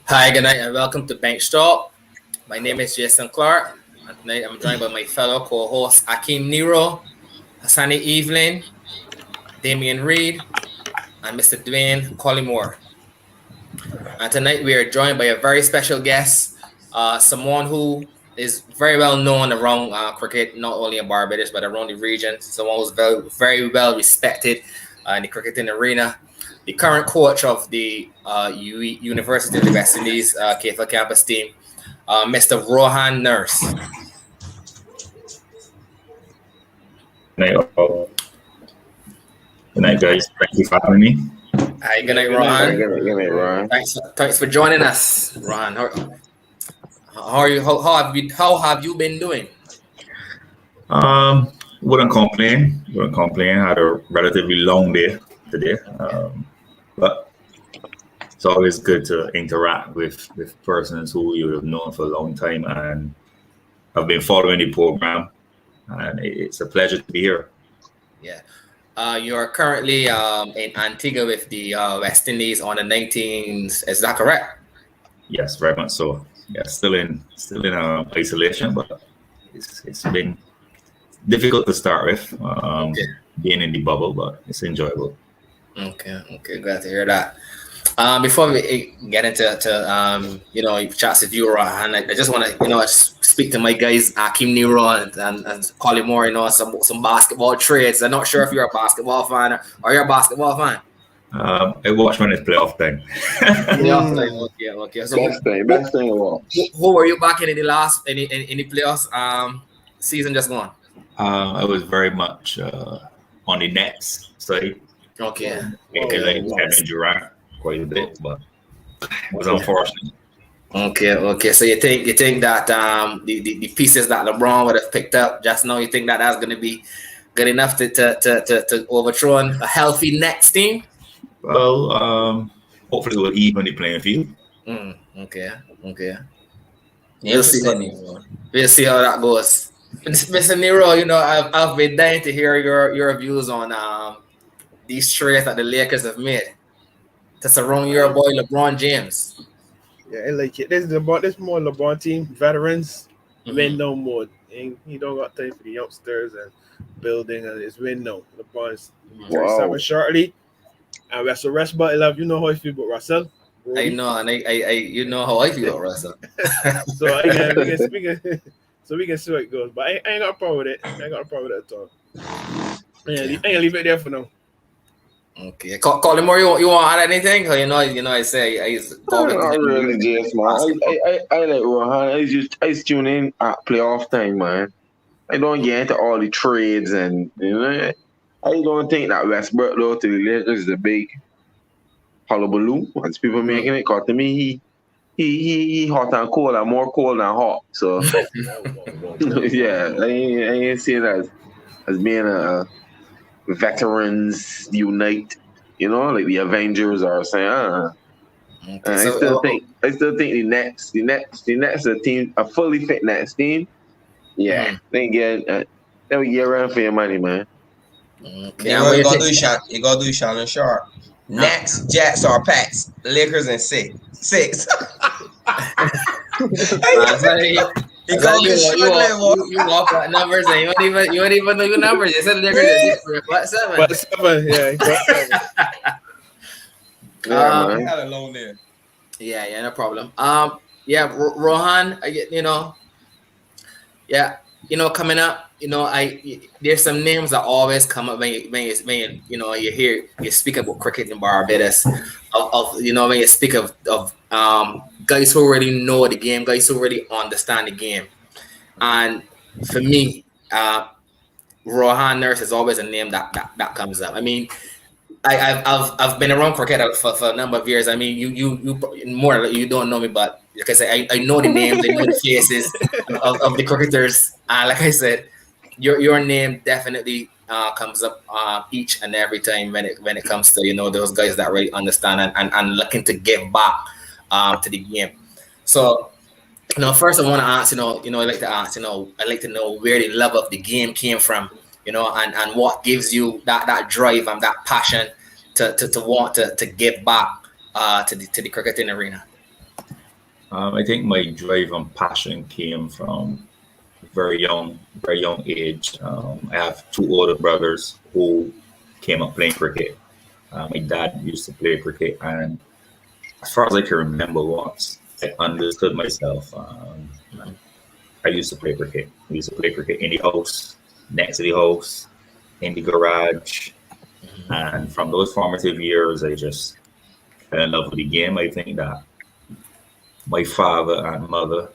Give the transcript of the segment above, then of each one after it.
Hi, good night, and welcome to Bank Talk. My name is Jason Clark, and tonight I'm joined by my fellow co-hosts Akeem Nero, Hassani Evelyn, Damian Reed, and Mr. Dwayne Collymore. And tonight we are joined by a very special guest, someone who is very well known around cricket, not only in Barbados but around the region. Someone who's very well respected in the cricketing arena. The current coach of the University of the West Indies KFL campus team, Mr. Rohan Nurse. Good night, guys. Thank you for having me. Hi, good night, Rohan. Good night, Rohan. Thanks for joining us, Rohan. How are you? How have you been doing? Wouldn't complain. Had a relatively long day today, but it's always good to interact with persons who you have known for a long time and have been following the program, and it's a pleasure to be here. Yeah. You are currently in Antigua with the West Indies on the 19th. Is that correct? Yes, very much so. Yeah, still in isolation, but it's been difficult to start with. Being in the bubble, but it's enjoyable. Okay, glad to hear that. Before we get into chats with you, Rohan, I just want to speak to my guys, Akeem Nero and Collymore, some basketball trades. I'm not sure if you're a basketball fan or you're a basketball fan. I watch when it's playoff time. Okay. So best thing of all. Who were you back in the last in the playoffs season just gone? I was very much on the Nets side. Okay. I like Kevin Durant quite a bit, but it was unfortunate. Okay. So you think that the pieces that LeBron would have picked up just now, you think that that's going to be good enough to overthrow a healthy Nets team? Well, hopefully we'll even the playing field. Okay. We'll see how that goes. Mr. Nero, I've been dying to hear your views on these trades that the Lakers have made to surround your boy LeBron James. Yeah, I like it. This more LeBron team veterans win no more. And he don't got time for the youngsters and building and it's win no. LeBron's 37 shortly. And Russell Westbrook, I love how I feel about Russell. Bro. I know, and I you know how I feel about Russell. So we can see how it goes. But I ain't got a problem with it. I ain't got a problem with it at all. Yeah, I ain't leave it there for now. Okay, Collymore, you want to add anything? I say I not really, James, man. I like Rohan. I just tune in at playoff time, man. I don't get into all the trades and I don't think that Westbrook though to the Lakers is a big hullabaloo once people making it. Cause to me he hot and cold and more cold than hot. So yeah, I ain't seeing it as being a veterans unite, like the Avengers are saying. Okay, I still think the Nets a fully fit Nets team. Yeah, they get around for your money, man. Okay, you gotta do Shannon Sharp. Nets, Jets, or Pats, Lakers, and six. You walk at numbers and you don't even know your numbers. You said the Lakers is 7. But 7, yeah. I had a loan there. Yeah, no problem. Rohan, coming up, there's some names that always come up when you speak about cricket in Barbados. When you speak of guys who already know the game, guys who already understand the game, and for me, Rohan Nurse is always a name that comes up. I mean, I've been around cricket for a number of years. I mean, you don't know me, but like I said, I know the names, I know the faces of the cricketers. Like I said, your name definitely comes up each and every time when it comes to those guys that really understand and looking to give back to the game. So first I want to ask, I'd like to know where the love of the game came from, and what gives you that drive and that passion to want to give back to the cricketing arena. I think my drive and passion came from very young age. I have two older brothers who came up playing cricket. My dad used to play cricket, and as far as I can remember, once I understood myself, I used to play cricket. I used to play cricket in the house, next to the house, in the garage, and from those formative years, I just fell in love with the game. I think that my father and mother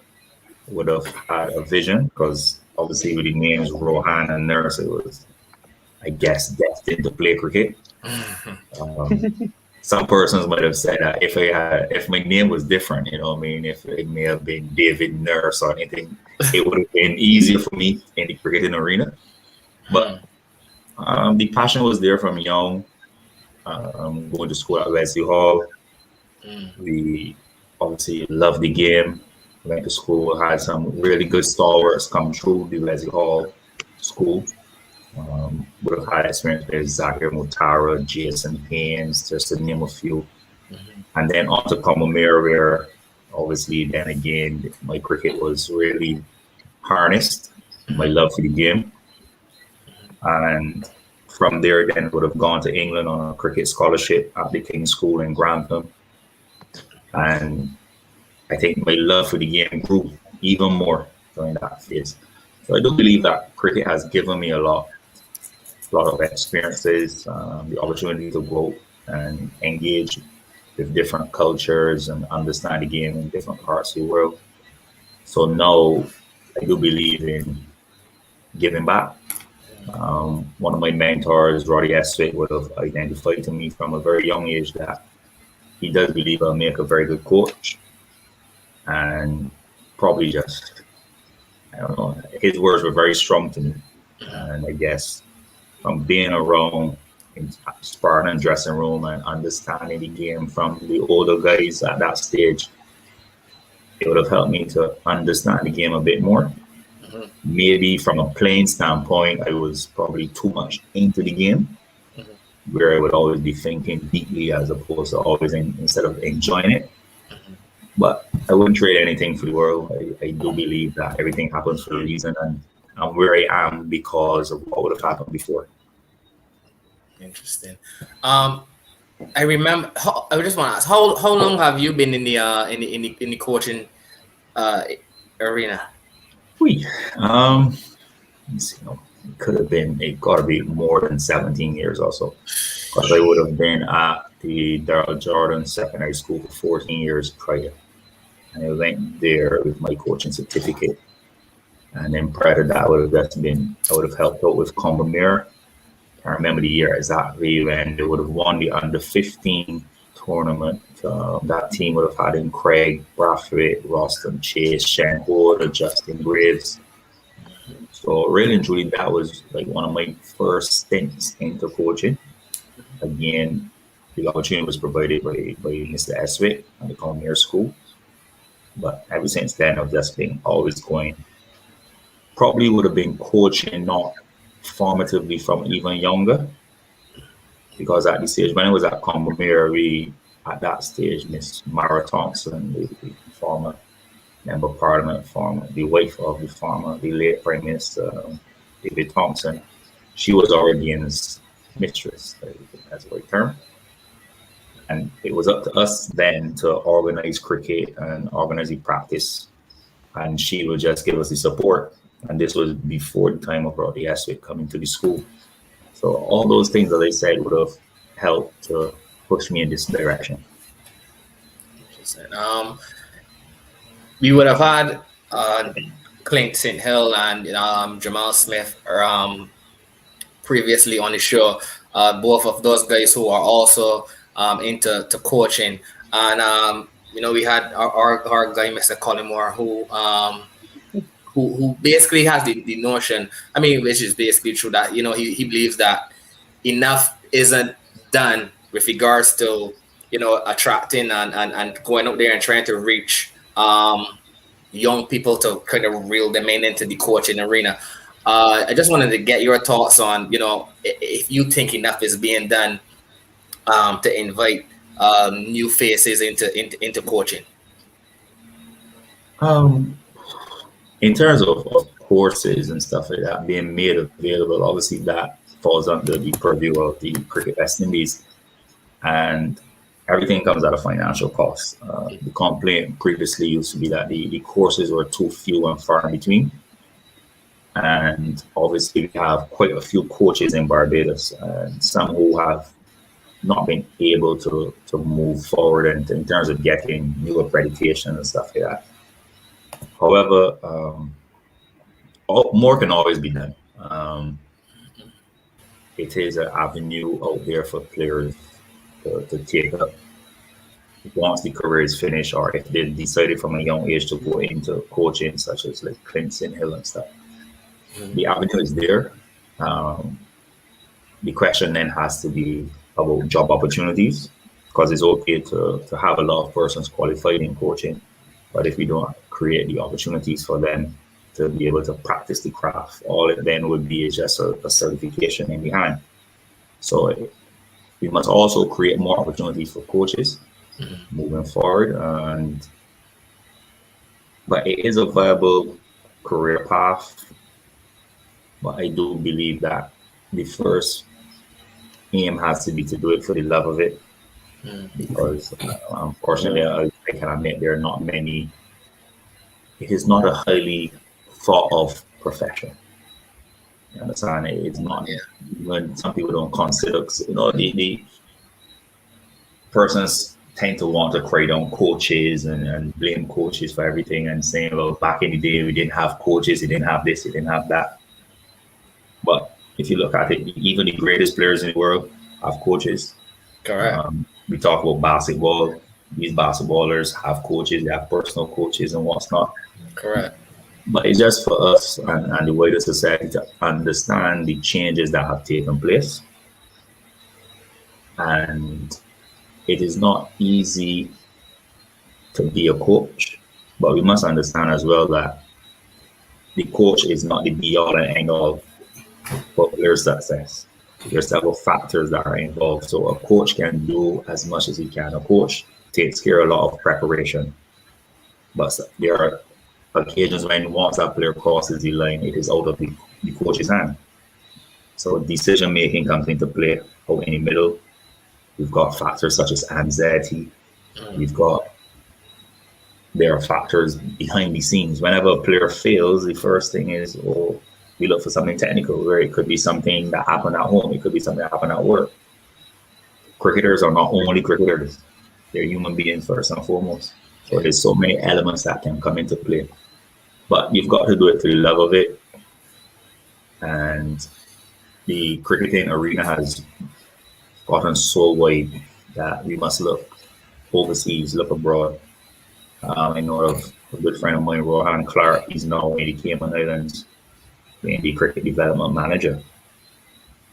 would have had a vision because obviously with the names Rohan and Nurse, it was, I guess, destined to play cricket. Some persons might have said that if my name was different, you know what I mean, if it may have been David Nurse or anything, it would have been easier for me in the cricketing arena. But the passion was there from young. Going to school at Wesley Hall. We obviously loved the game. Went to school, had some really good stalwarts come through the Wesley Hall school. Would have had experience with Zakir Mutara, Jason Haynes, just to name a few. And then on to Combermere, where obviously then again my cricket was really harnessed, my love for the game. And from there then would have gone to England on a cricket scholarship at the King's School in Grantham. And I think my love for the game grew even more during that phase. So I do believe that cricket has given me a lot of experiences, the opportunity to go and engage with different cultures and understand the game in different parts of the world. So now I do believe in giving back. One of my mentors, Roddy Eswick, would have identified to me from a very young age that he does believe I'll make a very good coach. And probably just, I don't know, his words were very strong to me. And I guess from being around in sparring and dressing room and understanding the game from the older guys at that stage, it would have helped me to understand the game a bit more. Maybe from a playing standpoint, I was probably too much into the game, where I would always be thinking deeply as opposed to always instead of enjoying it. But I wouldn't trade anything for the world. I do believe that everything happens for a reason, and I'm where I am because of what would have happened before. Interesting. I remember. I just want to ask, how long have you been in the coaching arena? Let me see. It got to be more than 17 years or so, because I would have been at the Darrell Jordan Secondary School for 14 years prior. And I went there with my coaching certificate. And then prior to that, I would have helped out with Combermere. I remember the year exactly when they would have won the under 15 tournament. That team would have had in Craig, Brathwaite, Roston Chase, Shane Hoard, Justin Graves. So really and truly, that was like one of my first stints into coaching. Again, the opportunity was provided by Mr. Eswick at the Combermere School. But ever since then, I've just been always going. Probably would have been coaching, not formatively from even younger. Because at the stage, when I was at Combermere, at that stage, Miss Mara Thompson, the former Member of Parliament, the wife of the former, the late Prime Minister, David Thompson, she was Oregon's mistress, that's the right term. And it was up to us then to organize cricket and organize the practice. And she would just give us the support. And this was before the time of Roddy Eswick coming to the school. So all those things, as I said, would have helped to push me in this direction. We would have had Clint St. Hill and Jamal Smith previously on the show. Both of those guys who are also into coaching. And, we had our guy, Mr. Collymore, who basically has the notion, which is basically true, that, he believes that enough isn't done with regards to, attracting and going out there and trying to reach young people to kind of reel them into the coaching arena. I just wanted to get your thoughts on, if you think enough is being done to invite new faces into coaching. In terms of courses and stuff like that being made available, obviously that falls under the purview of the Cricket West Indies, and everything comes at a financial cost. The complaint previously used to be that the courses were too few and far in between. And obviously, we have quite a few coaches in Barbados, and some who have not been able to move forward in terms of getting new accreditation and stuff like that. However, more can always be done. It is an avenue out there for players to take up once the career is finished, or if they decided from a young age to go into coaching, such as like Clinton Hill and stuff. The avenue is there. The question then has to be about job opportunities, because it's okay to have a lot of persons qualified in coaching, but if we don't create the opportunities for them to be able to practice the craft, all it then would be is just a certification in behind. So we must also create more opportunities for coaches moving forward, but it is a viable career path. But I do believe that the first aim has to be to do it for the love of it, because unfortunately, I can admit there are not many. It is not a highly thought of profession. You understand? It's not. When some people don't consider, the persons tend to want to cry down coaches and blame coaches for everything and saying, well, back in the day we didn't have coaches, we didn't have this, we didn't have that. But if you look at it, even the greatest players in the world have coaches. Correct. We talk about basketball. These basketballers have coaches, they have personal coaches and what's not. Correct. But it's just for us and the wider society to understand the changes that have taken place. And it is not easy to be a coach, but we must understand as well that the coach is not the be-all and end-all for player success. There's several factors that are involved. So a coach can do as much as he can. A coach takes care of a lot of preparation. But there are occasions when once that player crosses the line, it is out of the coach's hand. So decision making comes into play out in the middle. We've got factors such as anxiety. There are factors behind the scenes. Whenever a player fails, the first thing is, we look for something technical, where it could be something that happened at home. It could be something that happened at work. Cricketers are not only cricketers. They're human beings first and foremost. So there's so many elements that can come into play. But you've got to do it for the love of it. And the cricketing arena has gotten so wide that we must look overseas, look abroad. I know of a good friend of mine, Rohan Clark. He's now in the Cayman Islands, being the cricket development manager.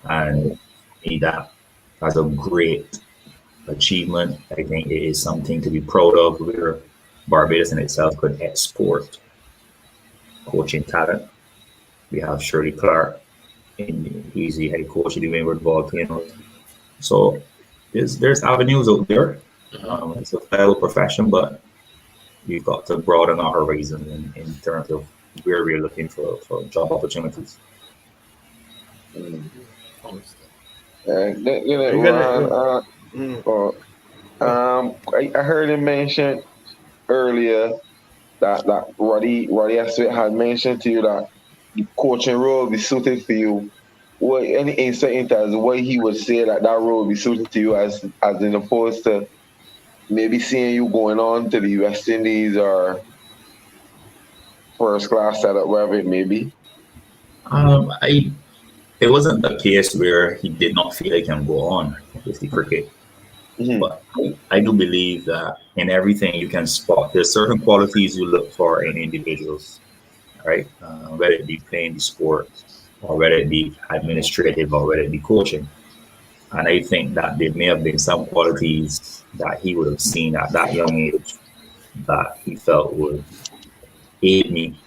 And that as a great achievement, I think it is something to be proud of, where Barbados in itself could export coaching talent. We have Shirley Clark, he's the head coach of the Windward Volcanoes. So there's avenues out there. It's a fellow profession, but we've got to broaden our horizons in terms of where we're looking for job opportunities. I heard him mention earlier that Roddy had mentioned to you that the coaching role would be suited for you. What any insight into as why he would say that role would be suited to you as in opposed to maybe seeing you going on to the West Indies or first class setup, wherever it may be? It wasn't a case where he did not feel he can go on with the cricket. But I do believe that in everything you can spot, there's certain qualities you look for in individuals, right? Whether it be playing the sport, or whether it be administrative, or whether it be coaching. And I think that there may have been some qualities that he would have seen at that young age that he felt would aid me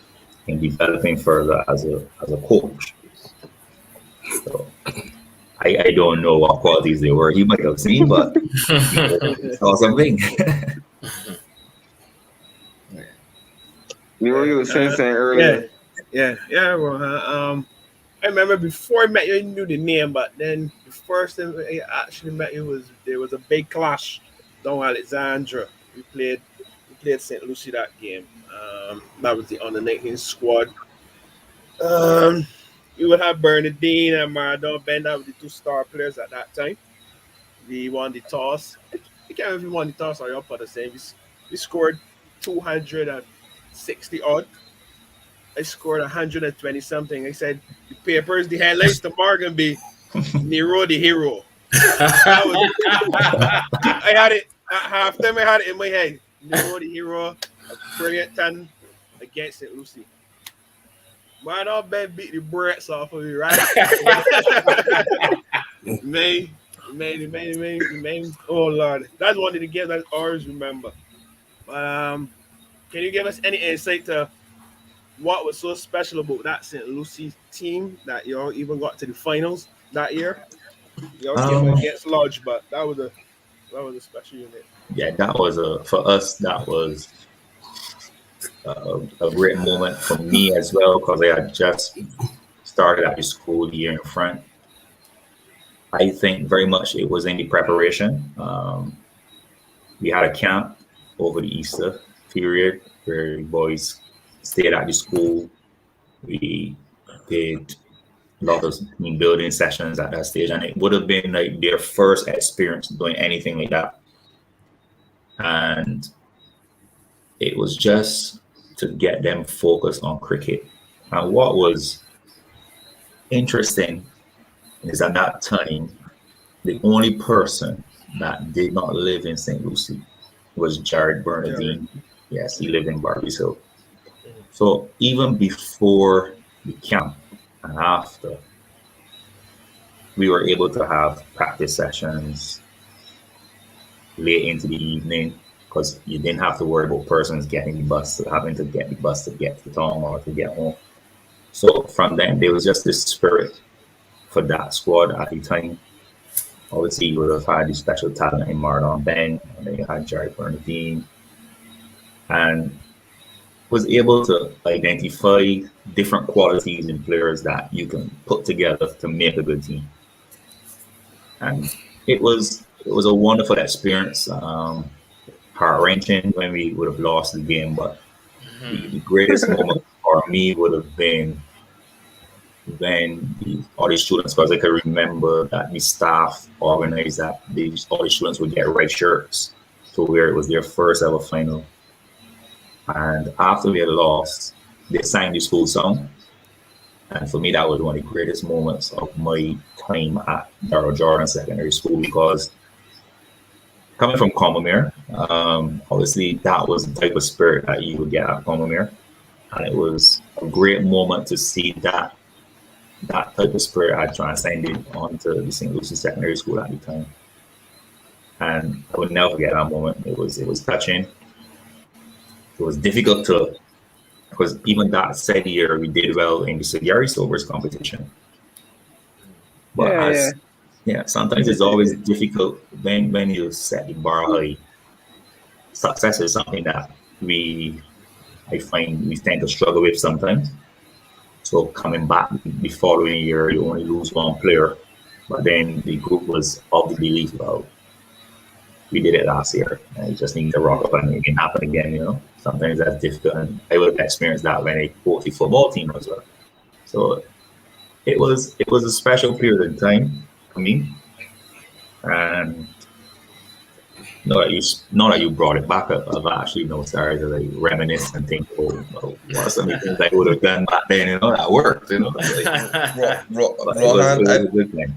in developing further as a coach. So I don't know what qualities they were. He might have seen, but he saw something. You were saying earlier. Yeah. Well, I remember before I met you, I knew the name, but then the first time I actually met you there was a big clash down Alexandra. We played St. Lucie that game. That was the under 19 squad. We would have Bernadine and Maradona Ben. That were the two star players at that time. We won the toss. I can't remember if we won the toss or up for the same. We scored 260 odd. I scored 120 something. I said the papers, the headlines tomorrow gonna be Nero the hero. I had it at halftime. I had it in my head. Nero the hero, a brilliant ton against St. Lucie. Man, all Ben beat the brats off of me, right? man. Oh Lord, that's one of the games I always remember. But can you give us any insight to what was so special about that St. Lucie team that y'all even got to the finals that year? Y'all came against Lodge, but that was a special unit. Yeah, that was for us. That was a great moment for me as well because I had just started at the school the year in front. I think very much it was in the preparation. We had a camp over the Easter period where the boys stayed at the school. We did a lot of team building sessions at that stage, and it would have been like their first experience doing anything like that. And it was just to get them focused on cricket. And what was interesting is at that time, the only person that did not live in St. Lucie was Jared Bernadine. Yes, he lived in Barbados Hill. So even before the camp and after, we were able to have practice sessions late into the evening because you didn't have to worry about persons getting the bus, having to get the bus to get to town or to get home. So from then, there was just this spirit for that squad at the time. Obviously, you would have had the special talent in Maradona Ben, and then you had Jared Bernadine, and was able to identify different qualities in players that you can put together to make a good team. And it was a wonderful experience. Heart-wrenching when we would have lost the game, but the greatest moment for me would have been when all the students, because I can remember that the staff organized that all the students would get red shirts to where it was their first ever final. And after we had lost, they sang the school song. And for me, that was one of the greatest moments of my time at Darrell Jordan Secondary School because coming from Combermere, obviously that was the type of spirit that you would get at Combermere. And it was a great moment to see that type of spirit had transcended onto the St. Lucie Secondary School at the time. And I would never forget that moment. It was touching. It was difficult because even that said year we did well in the Sagari Silvers competition. But sometimes it's always difficult when you set the bar high. Success is something that I find we tend to struggle with sometimes. So coming back the following year, you only lose one player, but then the group was of the belief, well, we did it last year, and you just need to rock up and it can happen again, Sometimes that's difficult, and I would experience that when I coached the football team as well. So it was a special period of time for me, and now that you brought it back up, I've actually started to reminisce and think, what are some of the things I would have done back then, that worked, Rohan, it was a good thing.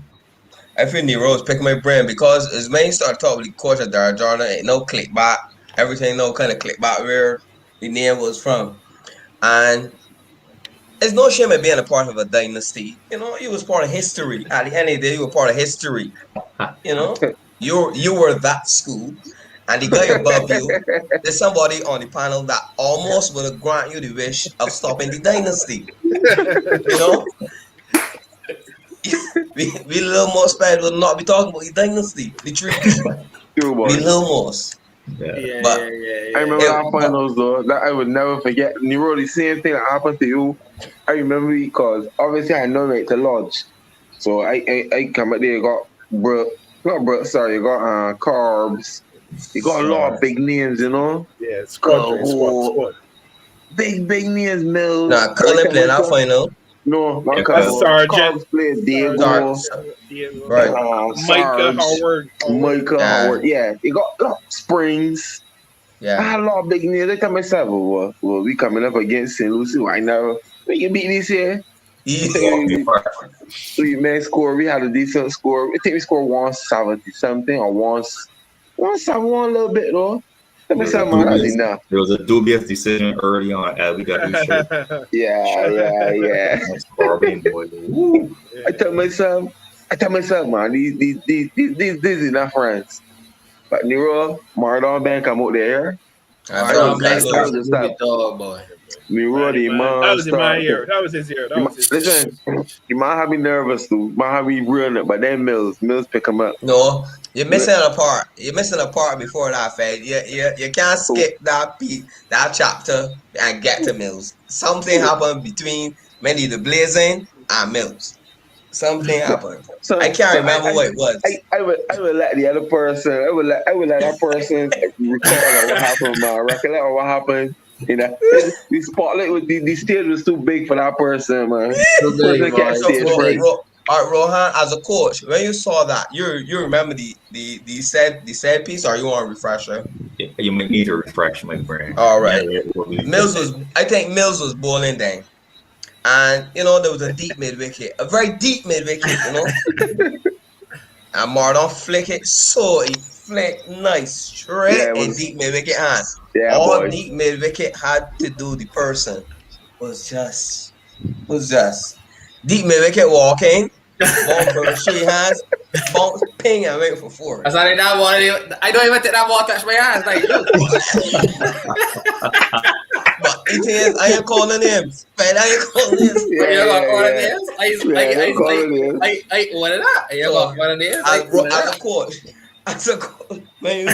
I feel Nero's picking my brain because as when you start talking with the coach at Darrell Jordan, ain't no click back, everything no kind of click back where the name was from. And it's no shame at being a part of a dynasty. You was part of history. At the end of the day, you were part of history. You were that school, and the guy above you, there's somebody on the panel that almost would have granted you the wish of stopping the dynasty. We little more special will not be talking about the dynasty, the trees. We little more. Yeah, But I remember Yeah, our finals though. That I would never forget. Nero, the same thing that happened to you. I remember because obviously I know right to lodge. So I come up there, you got carbs, you got a lot of big names, you know. yeah. Squad, squad. Big names, Mills. nah, Cullen playing our final. No, not Yeah, That's Carbs. Sergeant. Carbs played Start, Diego, Diego. right. Micah Sarge, Howard. Michael Yeah. Howard. Yeah, you got Springs. I Yeah. had a lot of big names. They tell myself, well, we coming up against St. Lucie right now. We can beat this here. We may score. We had a decent score. I think we scored 170 something or 171 a little bit though. Tell myself, man, that's enough. There was a dubious decision early on. We got to show. Yeah. That's Corbin, boy. Woo. I tell myself, man, these is enough friends. But Nero, Mardon Ben come out there. I Marlon That Blank was was the a stuff. dog, boy. Nero, the man. That was in my year. That was his year. Listen, you might have me nervous too. Might have me ruin it, but then Mills pick him up. No, you're missing a part. You're missing a part before that, Fed. You can't skip that chapter and get to Mills. Something happened between Mandy the Blazing and Mills. Something happened. I can't remember what it was. I would let the other person. I would let that person recall what happened, man. Recollect what happened. You know, the spotlight with the stage was too big for that person, man. Too big, boy. All right, Rohan, as a coach, when you saw that, you remember the said piece, or you want a refresher? You may need to refresh my brain. All right. Yeah, I think Mills was bowling then. And, you know, there was a deep mid wicket, a very deep mid wicket, you know. And Mardon flick it, so he flicked nice, straight in deep mid wicket hand. Yeah, All boy. deep mid wicket had to do the person was just deep mid wicket walking, ball shake hands, bounce, ping, and wait for four. That's not that ball. I don't even think that ball touched my hands. Like, But it is, I ain't calling names. Man, I ain't calling names. You're not calling names? I what it up? You're not calling names? As a coach, man.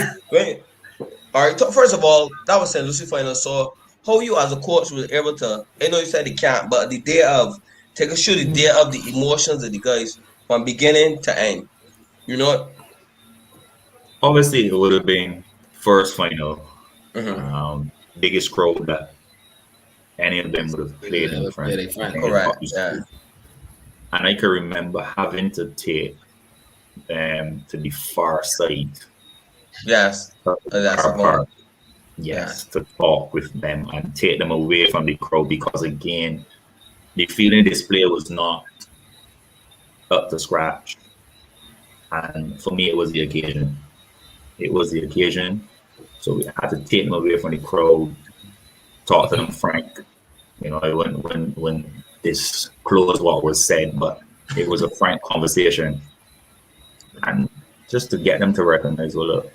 All right, first of all, that was St. Lucie final. So, how you as a coach was able to, I know you said you can't, but the day of, take a shoot the day of the emotions of the guys from beginning to end. You know what? Obviously, it would have been first final. Mm-hmm. Biggest crowd that any of them would have played in front. Correct. Yeah. And I can remember having to take them to the far side. Yes. That's a point. Yes, to talk with them and take them away from the crowd, because again, the feeling display was not up to scratch. And for me, it was the occasion. So we had to take them away from the crowd, talk to them frank. You know, when this closed what was said, but it was a frank conversation. And just to get them to recognize, well, look,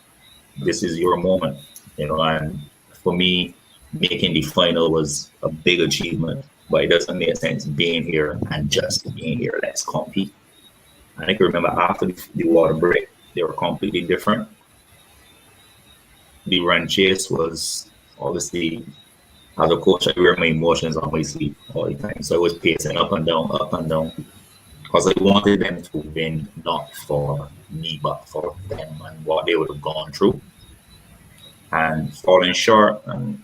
this is your moment. You know, and for me, making the final was a big achievement, but it doesn't make sense being here and just being here. Let's compete. I think I remember after the water break, they were completely different. The run chase was obviously, as a coach, I wear my emotions on my sleeve all the time. So I was pacing up and down, because I wanted them to win, not for me, but for them and what they would have gone through. And falling short, and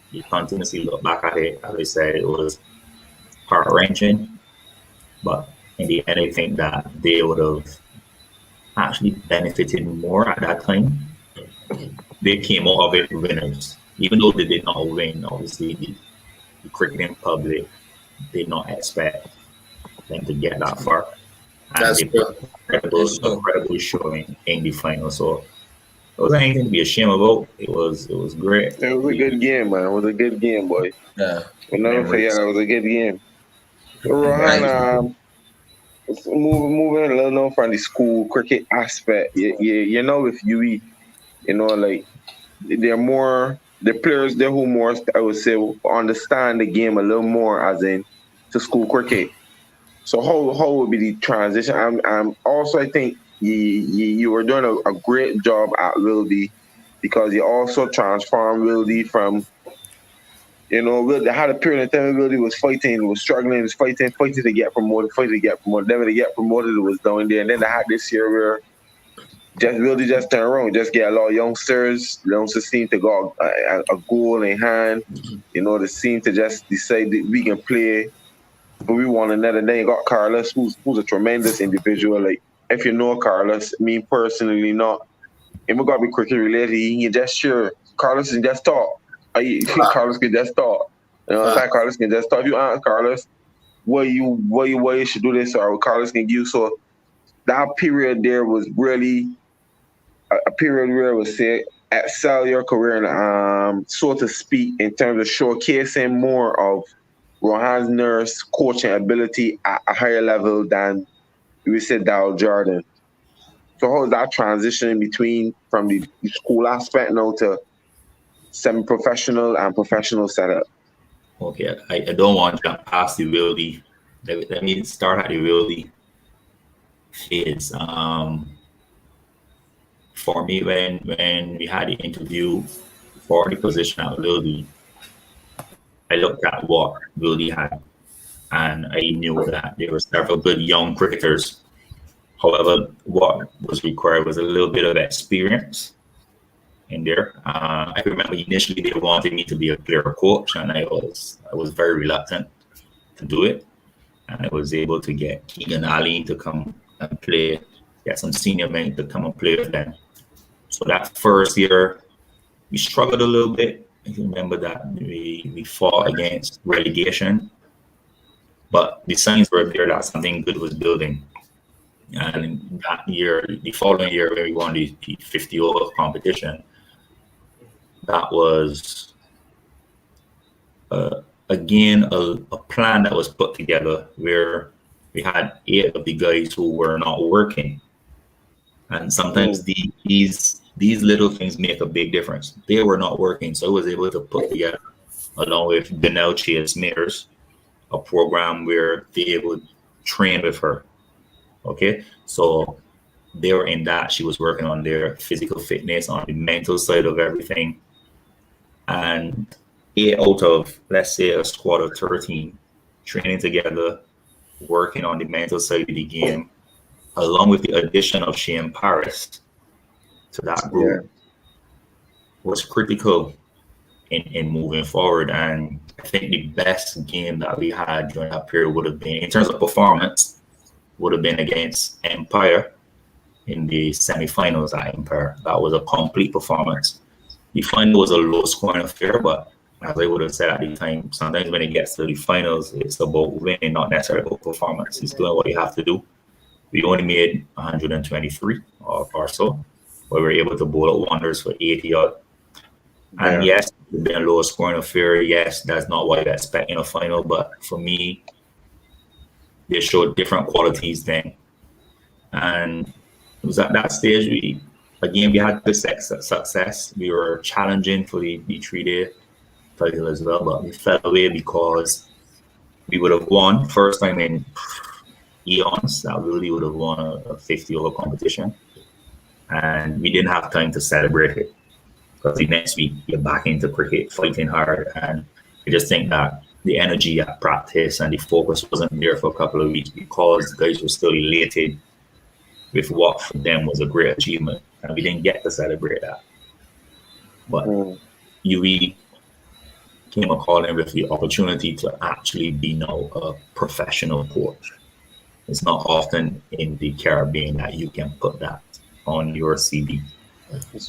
you continuously look back at it, as I said, it was heart-wrenching. But in the end, I think that they would have actually benefited more at that time. They came out of it winners. Even though they did not win, obviously, the cricketing public did not expect them to get that far. And That's they put incredible showing in the final. So it wasn't anything to be ashamed about. It was great. It was a good game, man. It was a good game, boy. Yeah. I'll never forget. It was a good game. Rohan, moving a little from the school cricket aspect. You know, with UE, you know, like they're more the players there who more, I would say, understand the game a little more, as in to school cricket. So how would be the transition? I'm also, I think you were doing a great job at Wildey. because you also transformed Wildey from, Wildey had a period of time Wildey was fighting, was struggling, was fighting to get promoted, Then when they get promoted, it was down there. And then they had this year where Wildey just turned around, just get a lot of youngsters seem to got a goal in hand. They seem to just decide that we can play, but we want another. Then you got Carlos, who's a tremendous individual. Like, if you know Carlos, me personally, not, it got to be cricket related. He can just share. Carlos can just talk. Carlos can just talk. Carlos can just talk. If you ask Carlos, why you should do this, or Carlos can give you. So that period there was really a period where I would say excel your career, and so to speak, in terms of showcasing more of Rohan Nurse coaching ability at a higher level than we said Darryl Jordan. So how is that transition between from the school aspect now to semi-professional and professional setup? Okay, I don't want to jump past the Wildey. Let me start at the Wildey phase. For me, when we had the interview for the position at Wildey, I looked at what Wildey had, and I knew that there were several good young cricketers. However, what was required was a little bit of experience in there. I remember initially they wanted me to be a player coach, and I was very reluctant to do it. And I was able to get Keegan Ali to come and play, get some senior men to come and play with them. So that first year, we struggled a little bit. I remember that we fought against relegation, but the signs were there that something good was building. And that year, the following year, when we won the 50 over competition, that was again a plan that was put together where we had 8 of the guys who were not working, and sometimes these little things make a big difference. They were not working, so I was able to put together, along with Danelle Chase Mears, a program where they would train with her. Okay, so they were in that. She was working on their physical fitness, on the mental side of everything. And 8 out of, let's say, a squad of 13, training together, working on the mental side of the game, along with the addition of Shane Paris to that group, was critical in moving forward. And I think the best game that we had during that period would have been, in terms of performance, would have been against Empire in the semi-finals at Empire. That was a complete performance. The final was a low-scoring affair, but as I would have said at the time, sometimes when it gets to the finals, it's about winning, not necessarily about performance. It's doing what you have to do. We only made 123 or so, but we were able to bowl out wonders for 80 odd. And yes, it's been a low-scoring affair. Yes, that's not what you expect in a final, but for me, they showed different qualities then. And it was at that stage, we had good success. We were challenging for the 3-day title as well, but we fell away because we would have won first time in eons that really would have won a 50 over competition, and we didn't have time to celebrate it because the next week you're back into cricket, fighting hard. And I just think that the energy at practice and the focus wasn't there for a couple of weeks because the guys were still elated with what for them was a great achievement, and we didn't get to celebrate that. But UE came a calling with the opportunity to actually be now a professional coach. It's not often in the Caribbean that you can put that on your CV.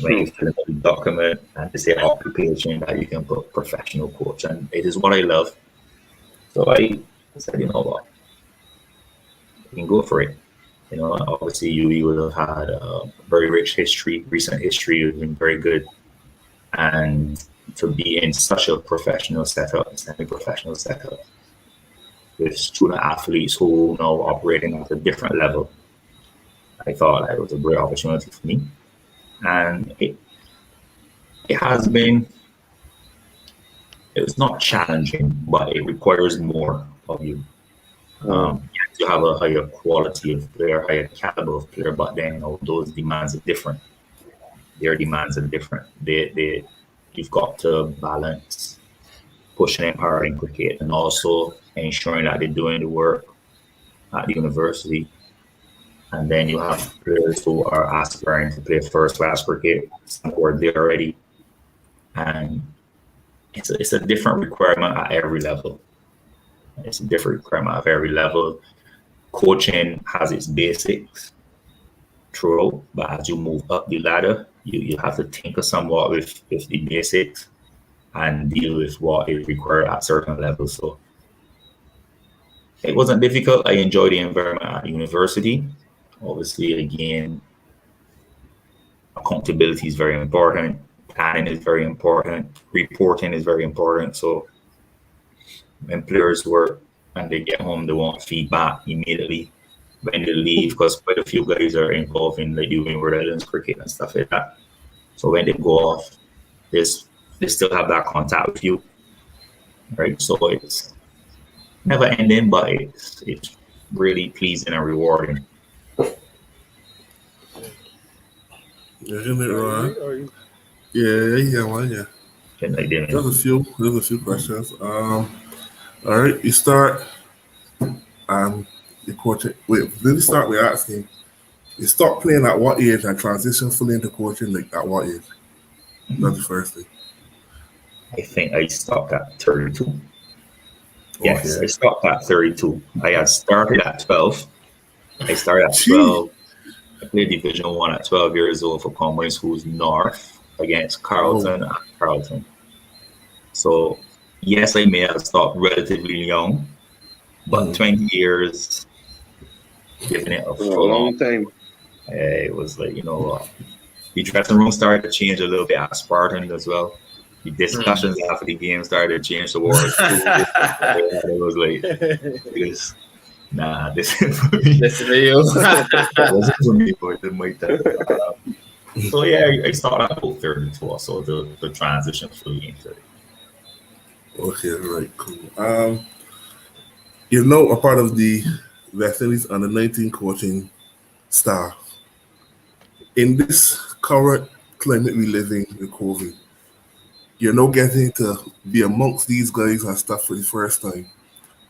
When you fill out the document and to say occupation, that you can put professional coach, and it is what I love. So I said, you know what, you can go for it. You know, obviously UE would have had a very rich history, recent history, has been very good, and to be in such a professional setup, semi-professional setup, with student athletes who now operating at a different level, I thought that it was a great opportunity for me. And it has been, it's not challenging, but it requires more of you. You have a higher quality of player, higher caliber of player, but then those demands are different. their demands are different. You've got to balance pushing them hard in cricket and also ensuring that they're doing the work at the university. And then you have players who are aspiring to play first class cricket, some who are there already. And it's a different requirement at every level. It's a different requirement at every level. Coaching has its basics throughout, but as you move up the ladder, you have to tinker somewhat with the basics and deal with what is required at certain levels. So it wasn't difficult. I enjoyed the environment at university. Obviously, again, accountability is very important. Planning is very important. Reporting is very important. So when players work and they get home, they want feedback immediately when they leave, because quite a few guys are involved in like doing Rhode Island cricket and stuff like that. So when they go off, they still have that contact with you, right? So it's never ending, but it's really pleasing and rewarding. Isn't it, Rohan? Yeah, one, yeah. There's a few questions. All right, you start. The coaching. Wait, let me start with asking. You start playing at what age and transition fully into coaching? Like at what age? That's the first thing. I think I stopped at 32. Yes, Okay. I stopped at 32. I had started at 12. I started at 12. I played Division 1 at 12 years old for Conway Schools North against Carlton and Carlton. So, yes, I may have stopped relatively young, but 20 years, giving it a full long time. It was like, the dressing room started to change a little bit at Spartan as well. The discussions after the game started to change towards it was like, this is for me. This is for you. That wasn't for me, but it might So yeah, I started at about 32, so the transition fully into it. Okay, right, cool. You're now a part of the West Indies under 19 coaching staff. In this current climate we live in with COVID, you're now getting to be amongst these guys and stuff for the first time.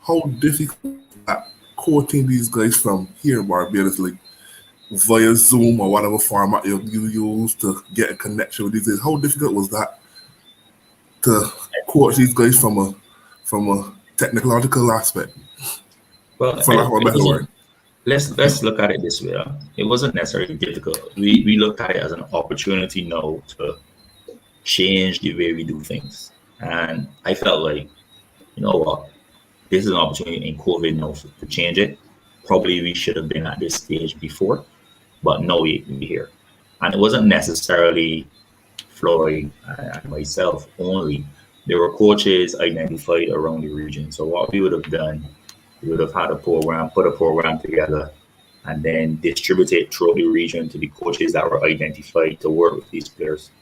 How difficult is that coaching these guys from here in Barbados, like via Zoom or whatever format you use to get a connection with these guys? How difficult was that to coach these guys from a technological aspect? Well, for lack of a better word. Let's look at it this way. It wasn't necessarily difficult. We looked at it as an opportunity now to change the way we do things. And I felt like, you know what, this is an opportunity in COVID now to change it. Probably we should have been at this stage before, but now we're here. And it wasn't necessarily Floyd and myself only. There were coaches identified around the region. So what we would have done, we would have had put a program together, and then distribute it throughout the region to the coaches that were identified to work with these players.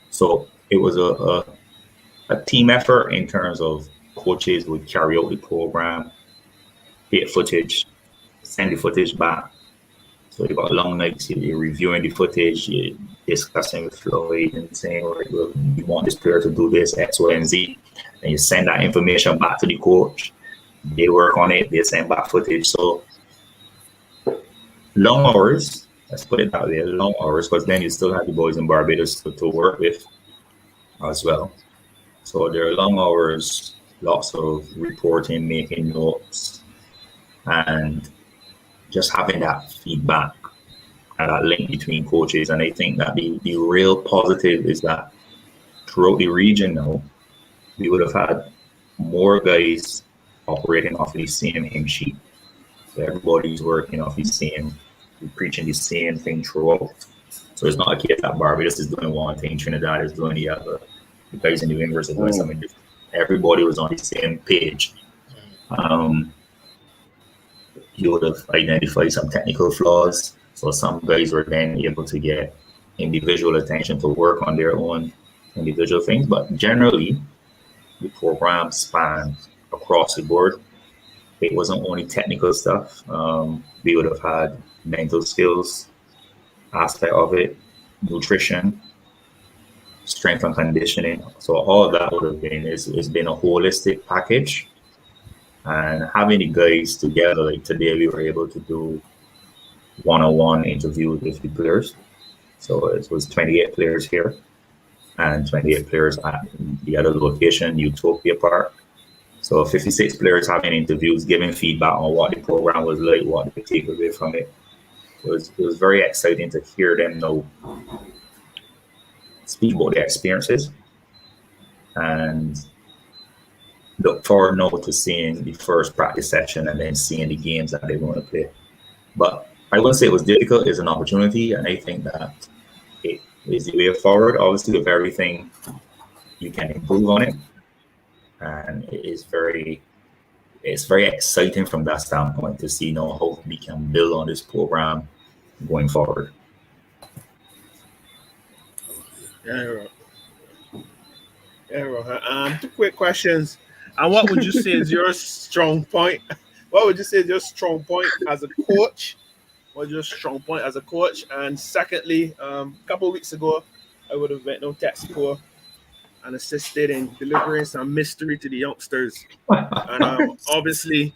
So it was a team effort in terms of coaches would carry out the program, take footage, send the footage back. So you got long nights, you're reviewing the footage, you're discussing with Floyd and saying, all right, well, you want this player to do this, X, Y, and Z. And you send that information back to the coach. They work on it, they send back footage. So long hours, let's put it that way, long hours, because then you still have the boys in Barbados to work with as well. So there are long hours, lots of reporting, making notes, and just having that feedback and that link between coaches. And I think that the real positive is that throughout the region now, we would have had more guys operating off the same hymn sheet. So everybody's working off the same, preaching the same thing throughout. So it's not a case that Barbados is doing one thing, Trinidad is doing the other, the guys in the Wingers are doing something different. Everybody was on the same page. You would have identified some technical flaws. So some guys were then able to get individual attention to work on their own individual things. But generally, the program spanned across the board. It wasn't only technical stuff. We would have had mental skills aspect of it. nutrition, strength and conditioning. So all of that would have been it's been a holistic package. And having the guys together, like today we were able to do one-on-one interviews with the players. So it was 28 players here and 28 players at the other location, Utopia Park. So 56 players having interviews, giving feedback on what the program was like, what they take away from it. It was very exciting to hear them speak about their experiences, and look forward now to seeing the first practice session and then seeing the games that they're going to play. But I wouldn't say it was difficult. It's an opportunity, and I think that it is the way forward. Obviously, with everything, you can improve on it, and it's very exciting from that standpoint to see how we can build on this program going forward. Yeah, Rohan. 2 quick questions. And what would you say is your strong point? What would you say is your strong point as a coach? What's your strong point as a coach? And secondly, a couple of weeks ago, I would have went on tech score and assisted in delivering some mystery to the youngsters. And obviously,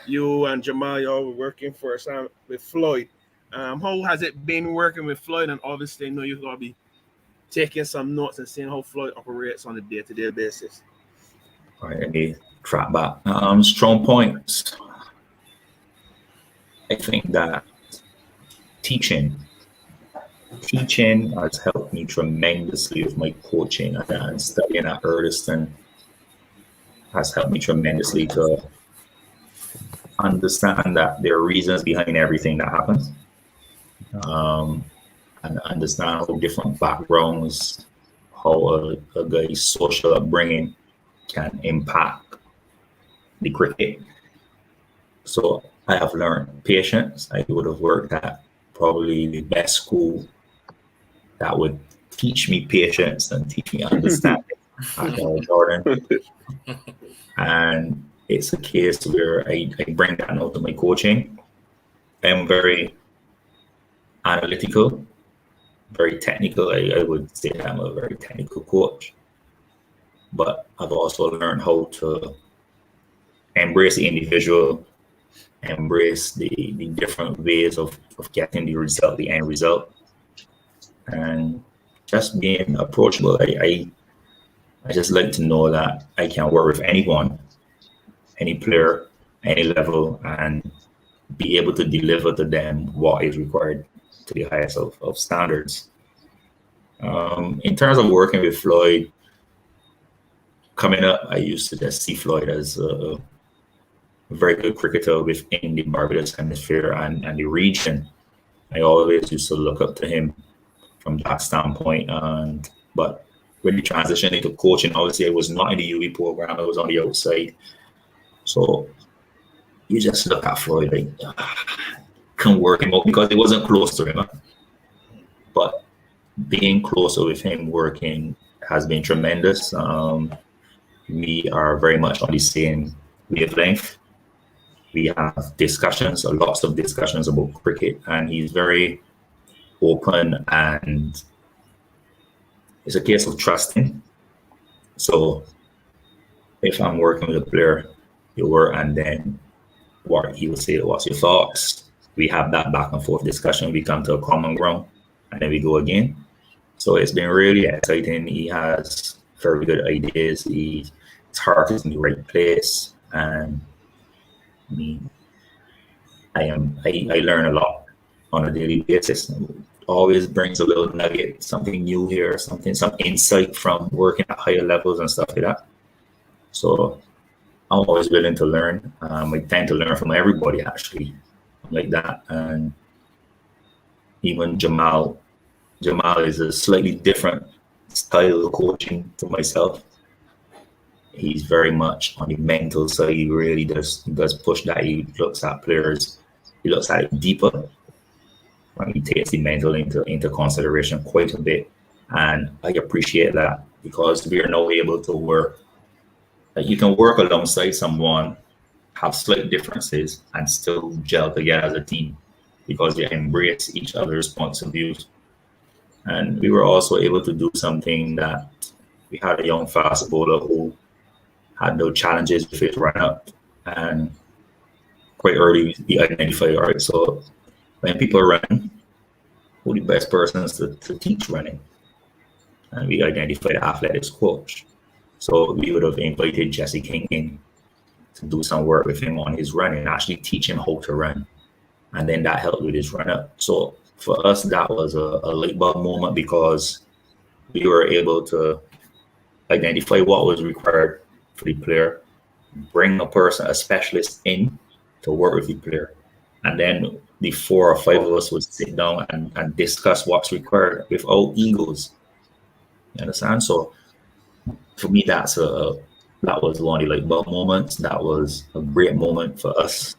you and Jamal, y'all were working for some with Floyd. How has it been working with Floyd? And obviously, I know you're going to be taking some notes and seeing how Floyd operates on a day-to-day basis. All right, let me track back. Strong points. I think that teaching has helped me tremendously with my coaching, and studying at Urdeston has helped me tremendously to understand that there are reasons behind everything that happens, and understand how different backgrounds, how a guy's social upbringing can impact the cricket. So I have learned patience. I would have worked at probably the best school that would teach me patience and teach me understanding at Jordan. And it's a case where I bring that out to my coaching. I'm very analytical, very technical. I would say I'm a very technical coach. But I've also learned how to embrace the individual, embrace the different ways of getting the end result, and just being approachable. I just like to know that I can work with anyone, any player, any level, and be able to deliver to them what is required to the highest of standards. In terms of working with Floyd, coming up, I used to just see Floyd as a very good cricketer within the Barbados hemisphere and the region. I always used to look up to him from that standpoint. But when he transitioned into coaching, obviously I was not in the UE program, I was on the outside. So you just look at Floyd like, can work him out, because it wasn't close to him. But being closer with him, working, has been tremendous. We are very much on the same wavelength. We have discussions, lots of discussions about cricket, and he's very open, and it's a case of trusting. So if I'm working with a player, you work, and then what he will say, what's your thoughts? We have that back and forth discussion. We come to a common ground, and then we go again. So it's been really exciting. He has very good ideas. His heart is in the right place, and I learn a lot on a daily basis. Always brings a little nugget, something new here, some insight from working at higher levels and stuff like that. So I'm always willing to learn. I tend to learn from everybody, actually, like that. And even Jamal is a slightly different style of coaching to myself. He's very much on the mental side. He really does push that. He looks at players. He looks at it deeper. And he takes the mental into consideration quite a bit. And I appreciate that, because we are now able to work. You can work alongside someone, have slight differences, and still gel together as a team, because you embrace each other's points of views. And we were also able to do something that we had a young fast bowler who had no challenges with his run up. And quite early, we identified, all right, so when people run, who the best persons to teach running? And we identified the athletics coach. So we would have invited Jesse King in to do some work with him on his running, actually teach him how to run. And then that helped with his run up. So for us, that was a light bulb moment because we were able to identify what was required for the player, bring a specialist in to work with the player. And then the 4 or 5 of us would sit down and discuss what's required without egos. You understand? So for me, that was one of the light bulb moments. That was a great moment for us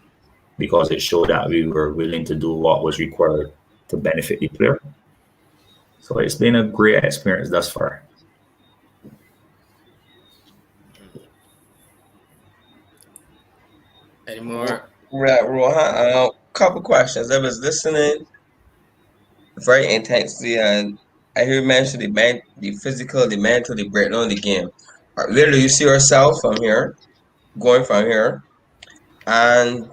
because it showed that we were willing to do what was required to benefit the player. So it's been a great experience thus far. Any more? Right, Rohan. Couple questions. I was listening very intensely, and I hear you mention the physical, the mental, the breakdown of the game. Where do you see yourself from here, going from here? And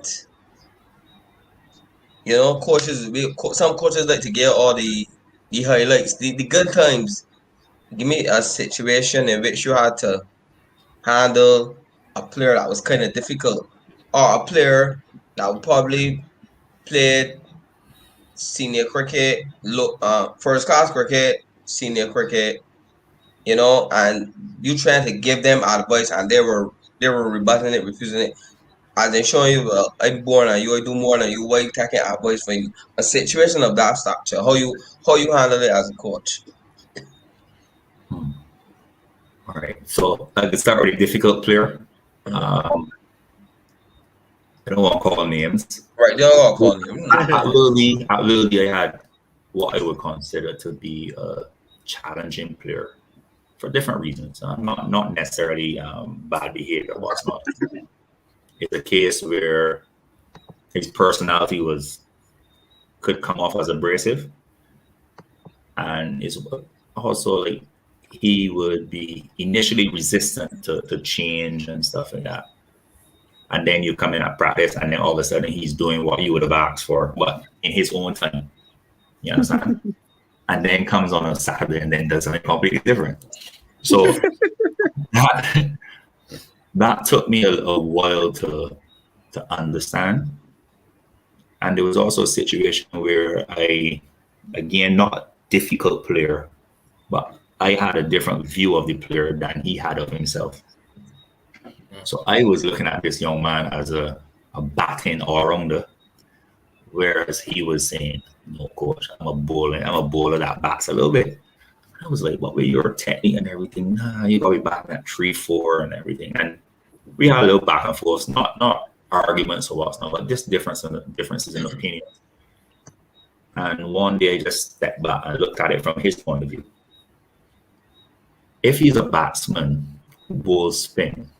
some coaches like to get all the highlights, the good times. Give me a situation in which you had to handle a player that was kind of difficult, or a player that probably played senior cricket, first class cricket, senior cricket, and you trying to give them advice and they were rebutting it, refusing it, and then showing you, well, I'm born and you I do more than you, why you taking advice from you? A situation of that structure, how you handle it as a coach. All right, so I could start with a difficult player. I don't want to call names. Right, you don't want to call names. At Wildey, I had what I would consider to be a challenging player for different reasons. Not necessarily bad behavior, what's not. It's a case where his personality could come off as abrasive, and it's also like he would be initially resistant to change and stuff like that. And then you come in at practice, and then all of a sudden he's doing what you would have asked for, but in his own time. You understand? And then comes on a Saturday and then does something completely different. So that took me a while to understand. And there was also a situation where not a difficult player, but I had a different view of the player than he had of himself. So I was looking at this young man as a batting all-rounder, whereas he was saying, "No, coach, I'm a bowler that bats a little bit." I was like, "What with your technique and everything? Nah, you got to be batting at 3-4 and everything." And we had a little back and forth, not arguments or what's not, but just differences in opinions. And one day I just stepped back and looked at it from his point of view. If he's a batsman who bowls spin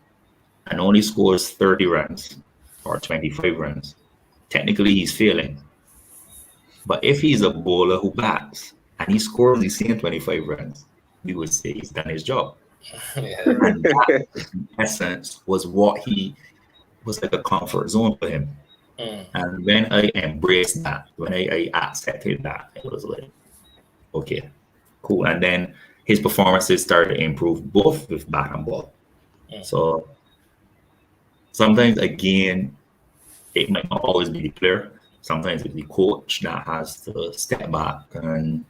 and only scores 30 runs or 25 runs, technically he's failing. But if he's a bowler who bats and he scores the same 25 runs, we would say he's done his job. Yeah. And that, in essence, was what was like a comfort zone for him. And when I embraced that, when I accepted that, it was like, okay, cool. And then his performances started to improve both with bat and ball. So sometimes, again, it might not always be the player. Sometimes it's the coach that has to step back and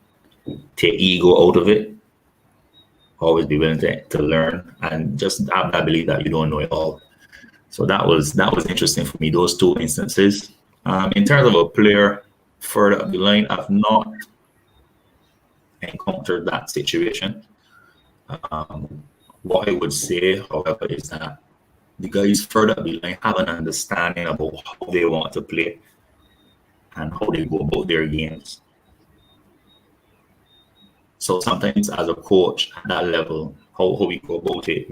take ego out of it. Always be willing to learn and just have that belief that you don't know it all. So that was interesting for me, those two instances. In terms of a player further up the line, I've not encountered that situation. What I would say, however, is that the guys further up the line have an understanding about how they want to play and how they go about their games. So sometimes as a coach at that level, how we go about it,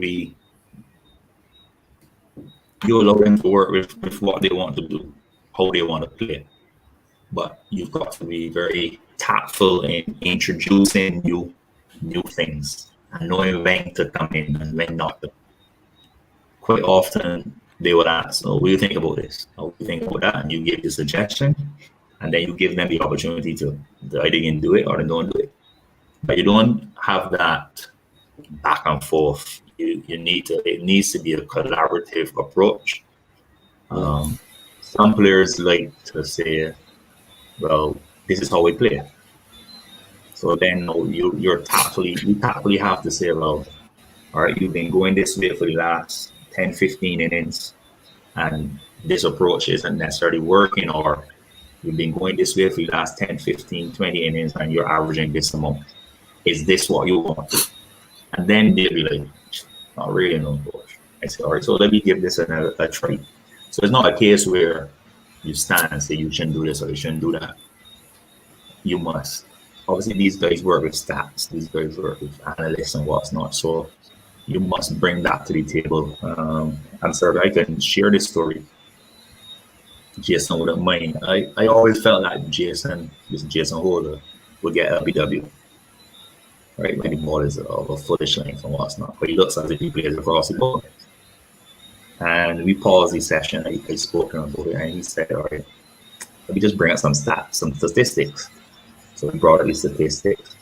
you allow them to work with what they want to do, how they want to play. but you've got to be very tactful in introducing new things and knowing when to come in and when not to. Quite often they would ask, "Oh, what do you think about this? Oh, what do you think about that?" And you give the suggestion, and then you give them the opportunity to either you can do it or they don't do it. But you don't have that back and forth. You need to. It needs to be a collaborative approach. Some players like to say, "Well, this is how we play." So then you tactfully have to say, "Well, all right, you've been going this way for the last 10, 15 innings, and this approach isn't necessarily working, or you've been going this way for the last 10, 15, 20 innings, and you're averaging this amount. Is this what you want?" And then they'll be like, "Not really, no, coach." I say, "All right, so let me give this a try." So it's not a case where you stand and say you shouldn't do this or you shouldn't do that. You must. Obviously, these guys work with stats. These guys work with analysts and what's not. So you must bring that to the table. And sir, I can share this story. Jason wouldn't mind. I always felt like Jason Holder would get LBW. Right, when the ball is of a foolish length and what's not. But he looks as if he plays across the ball. And we paused the session. I spoke to him about it, and he said, "All right, let me just bring up some stats, some statistics." So we brought up the statistics,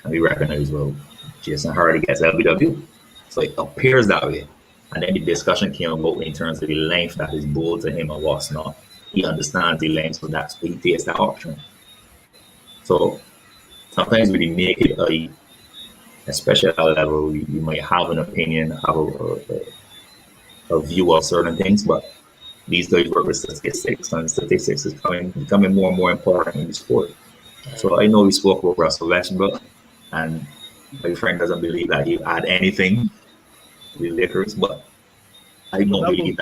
and we recognized, well, Jason Hardy gets LBW. So it appears that way. And then the discussion came about in terms of the length that is bowled to him and what's not. He understands the length of that, so he takes that option. So sometimes we make it especially at a level, you might have an opinion, have a view of certain things, but these guys work with statistics, and statistics is becoming more and more important in the sport. So I know we spoke about Russell Westbrook, and my friend doesn't believe that he'll add anything to the Lakers, but I don't believe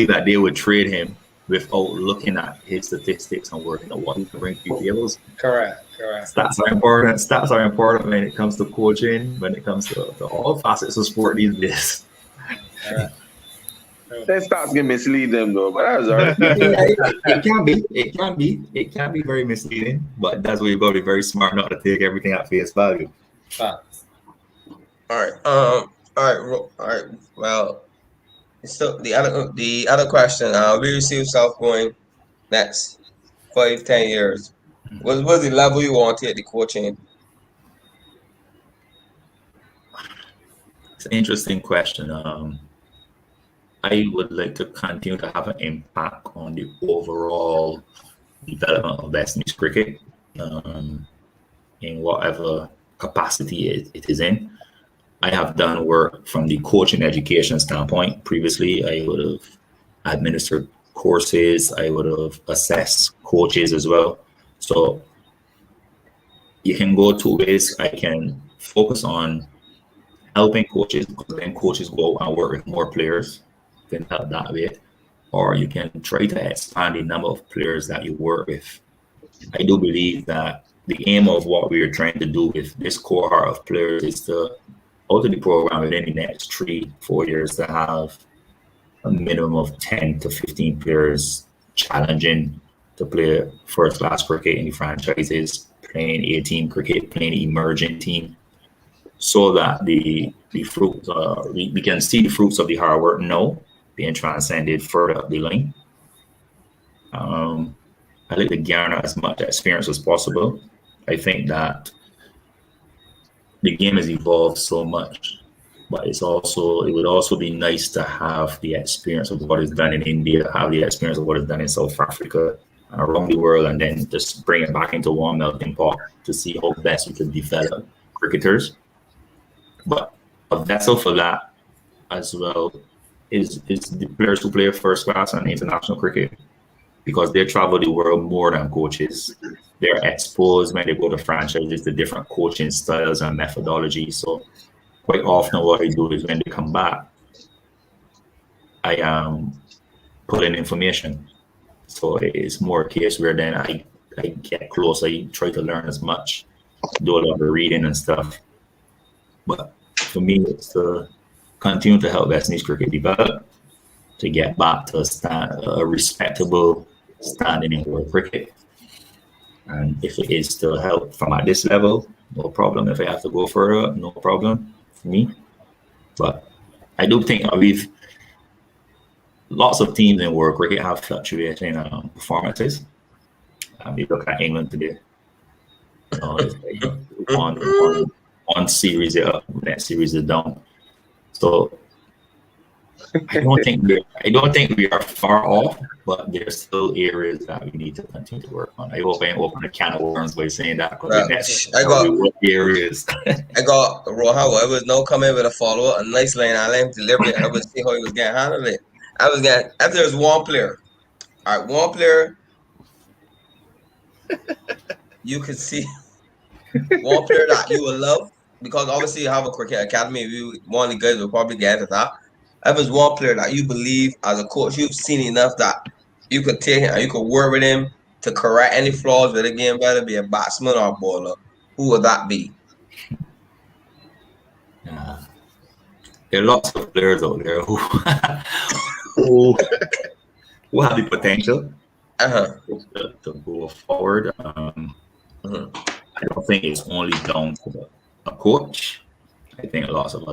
that they would trade him without looking at his statistics and working on what he can bring to the tables. Correct. Stats are important. Stats are important when it comes to coaching, when it comes to all facets of sport these days. That stats can mislead them though, but that's all right. It can be very misleading, but that's where you've got to be very smart not to take everything at face value. Facts. All right. Well, so the other question, we receive yourself going next 5-10 years. What's the level you want to take the coaching? It's an interesting question. I would like to continue to have an impact on the overall development of West Indies cricket in whatever capacity it is in. I have done work from the coaching education standpoint. Previously, I would have administered courses. I would have assessed coaches as well. So you can go two ways. I can focus on helping coaches, because then coaches go and work with more players. You can help that way. Or you can try to expand the number of players that you work with. I do believe that the aim of what we are trying to do with this cohort of players is to alter the program within the next 3-4 years to have a minimum of 10 to 15 players challenging to play first-class cricket in the franchises, playing A-team cricket, playing emerging team, so that the fruits, we can see the fruits of the hard work now being transcended further up the line. I like to garner as much experience as possible. I think that the game has evolved so much, but it would also be nice to have the experience of what is done in India, have the experience of what is done in South Africa and around the world, and then just bring it back into one melting pot to see how best we can develop cricketers. But a vessel for that as well is the players who play first class and international cricket, because they travel the world more than coaches. They're exposed when they go to franchises to different coaching styles and methodologies. So quite often what I do is when they come back, I put in information. So it's more a case where then I get close, I try to learn as much, do a lot of reading and stuff. But for me, it's to continue to help West Indies cricket develop, to get back to a respectable standing in world cricket. And if it is to help from at this level, no problem. If I have to go further, no problem for me. But I do think lots of teams in world cricket have fluctuating performances. You look at England today. It's like one series is up, next series is down. So I don't think we are far off, but there's still areas that we need to continue to work on. I hope I open a can of worms by saying that. I got areas. I got Rohan. I was no coming with a follow up, a nice line. I let him deliver it. I would see how he was getting handled it. I was getting if there's one player, all right, one player. You could see one player that you will love because obviously you have a cricket academy. One of the guys will probably get into that. If there's one player that you believe as a coach, you've seen enough that you could take him and you could work with him to correct any flaws with the game, whether it be a batsman or a bowler, who would that be? There are lots of players out there who who have the potential to go forward. I don't think it's only down to a coach. I think lots of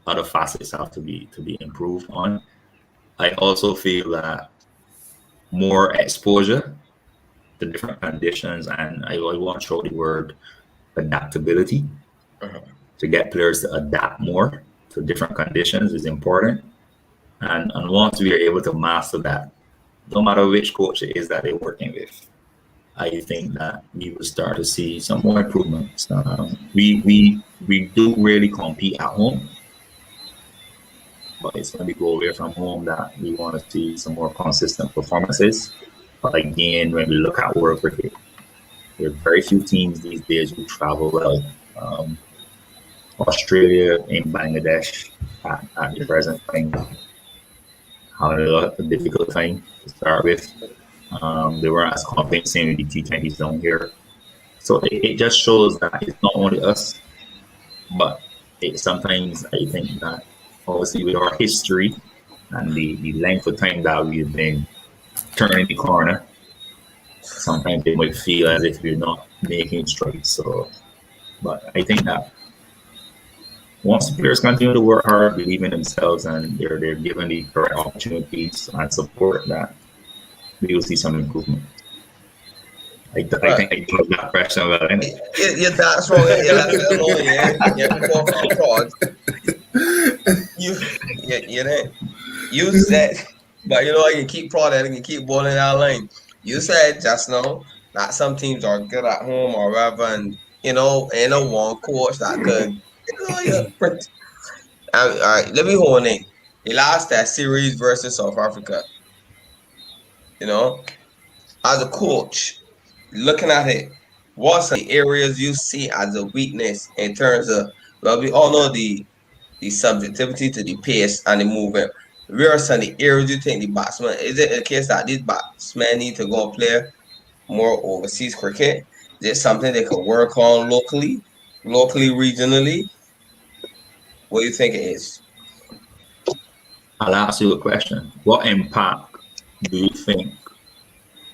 other facets have to be improved on. I also feel that more exposure to different conditions, and I want to throw the word adaptability to get players to adapt more to different conditions is important. And once we are able to master that, no matter which coach it is that they're working with, I think that we will start to see some more improvements. We do really compete at home, but it's when we go away from home that we want to see some more consistent performances. But again, when we look at world cricket, there are very few teams these days who travel well. Australia and Bangladesh at the present time having a difficult time to start with. They weren't as convincing with the T20s down here. So it just shows that it's not only us, but sometimes I think that obviously with our history and the length of time that we've been turning the corner, sometimes they might feel as if we're not making strides. So, but I think that once the players continue to work hard, believe in themselves, and they're given the correct opportunities and support, that we will see some improvement. I think I took that question well. Yeah, that's wrong. You said, but you know, I can keep prodding, I can keep balling that line. You said just now that some teams are good at home or whatever, and you know, ain't no one coach that could. All right, let me hold in. He lost that series versus South Africa. You know, as a coach, looking at it, what's the areas you see as a weakness in terms of, well, we all know the subjectivity to the pace and the movement. Where are some of the areas you think the batsman, is it a case that these batsmen need to go and play more overseas cricket? Is it something they can work on locally, regionally? What do you think it is? I'll ask you a question. What impact do you think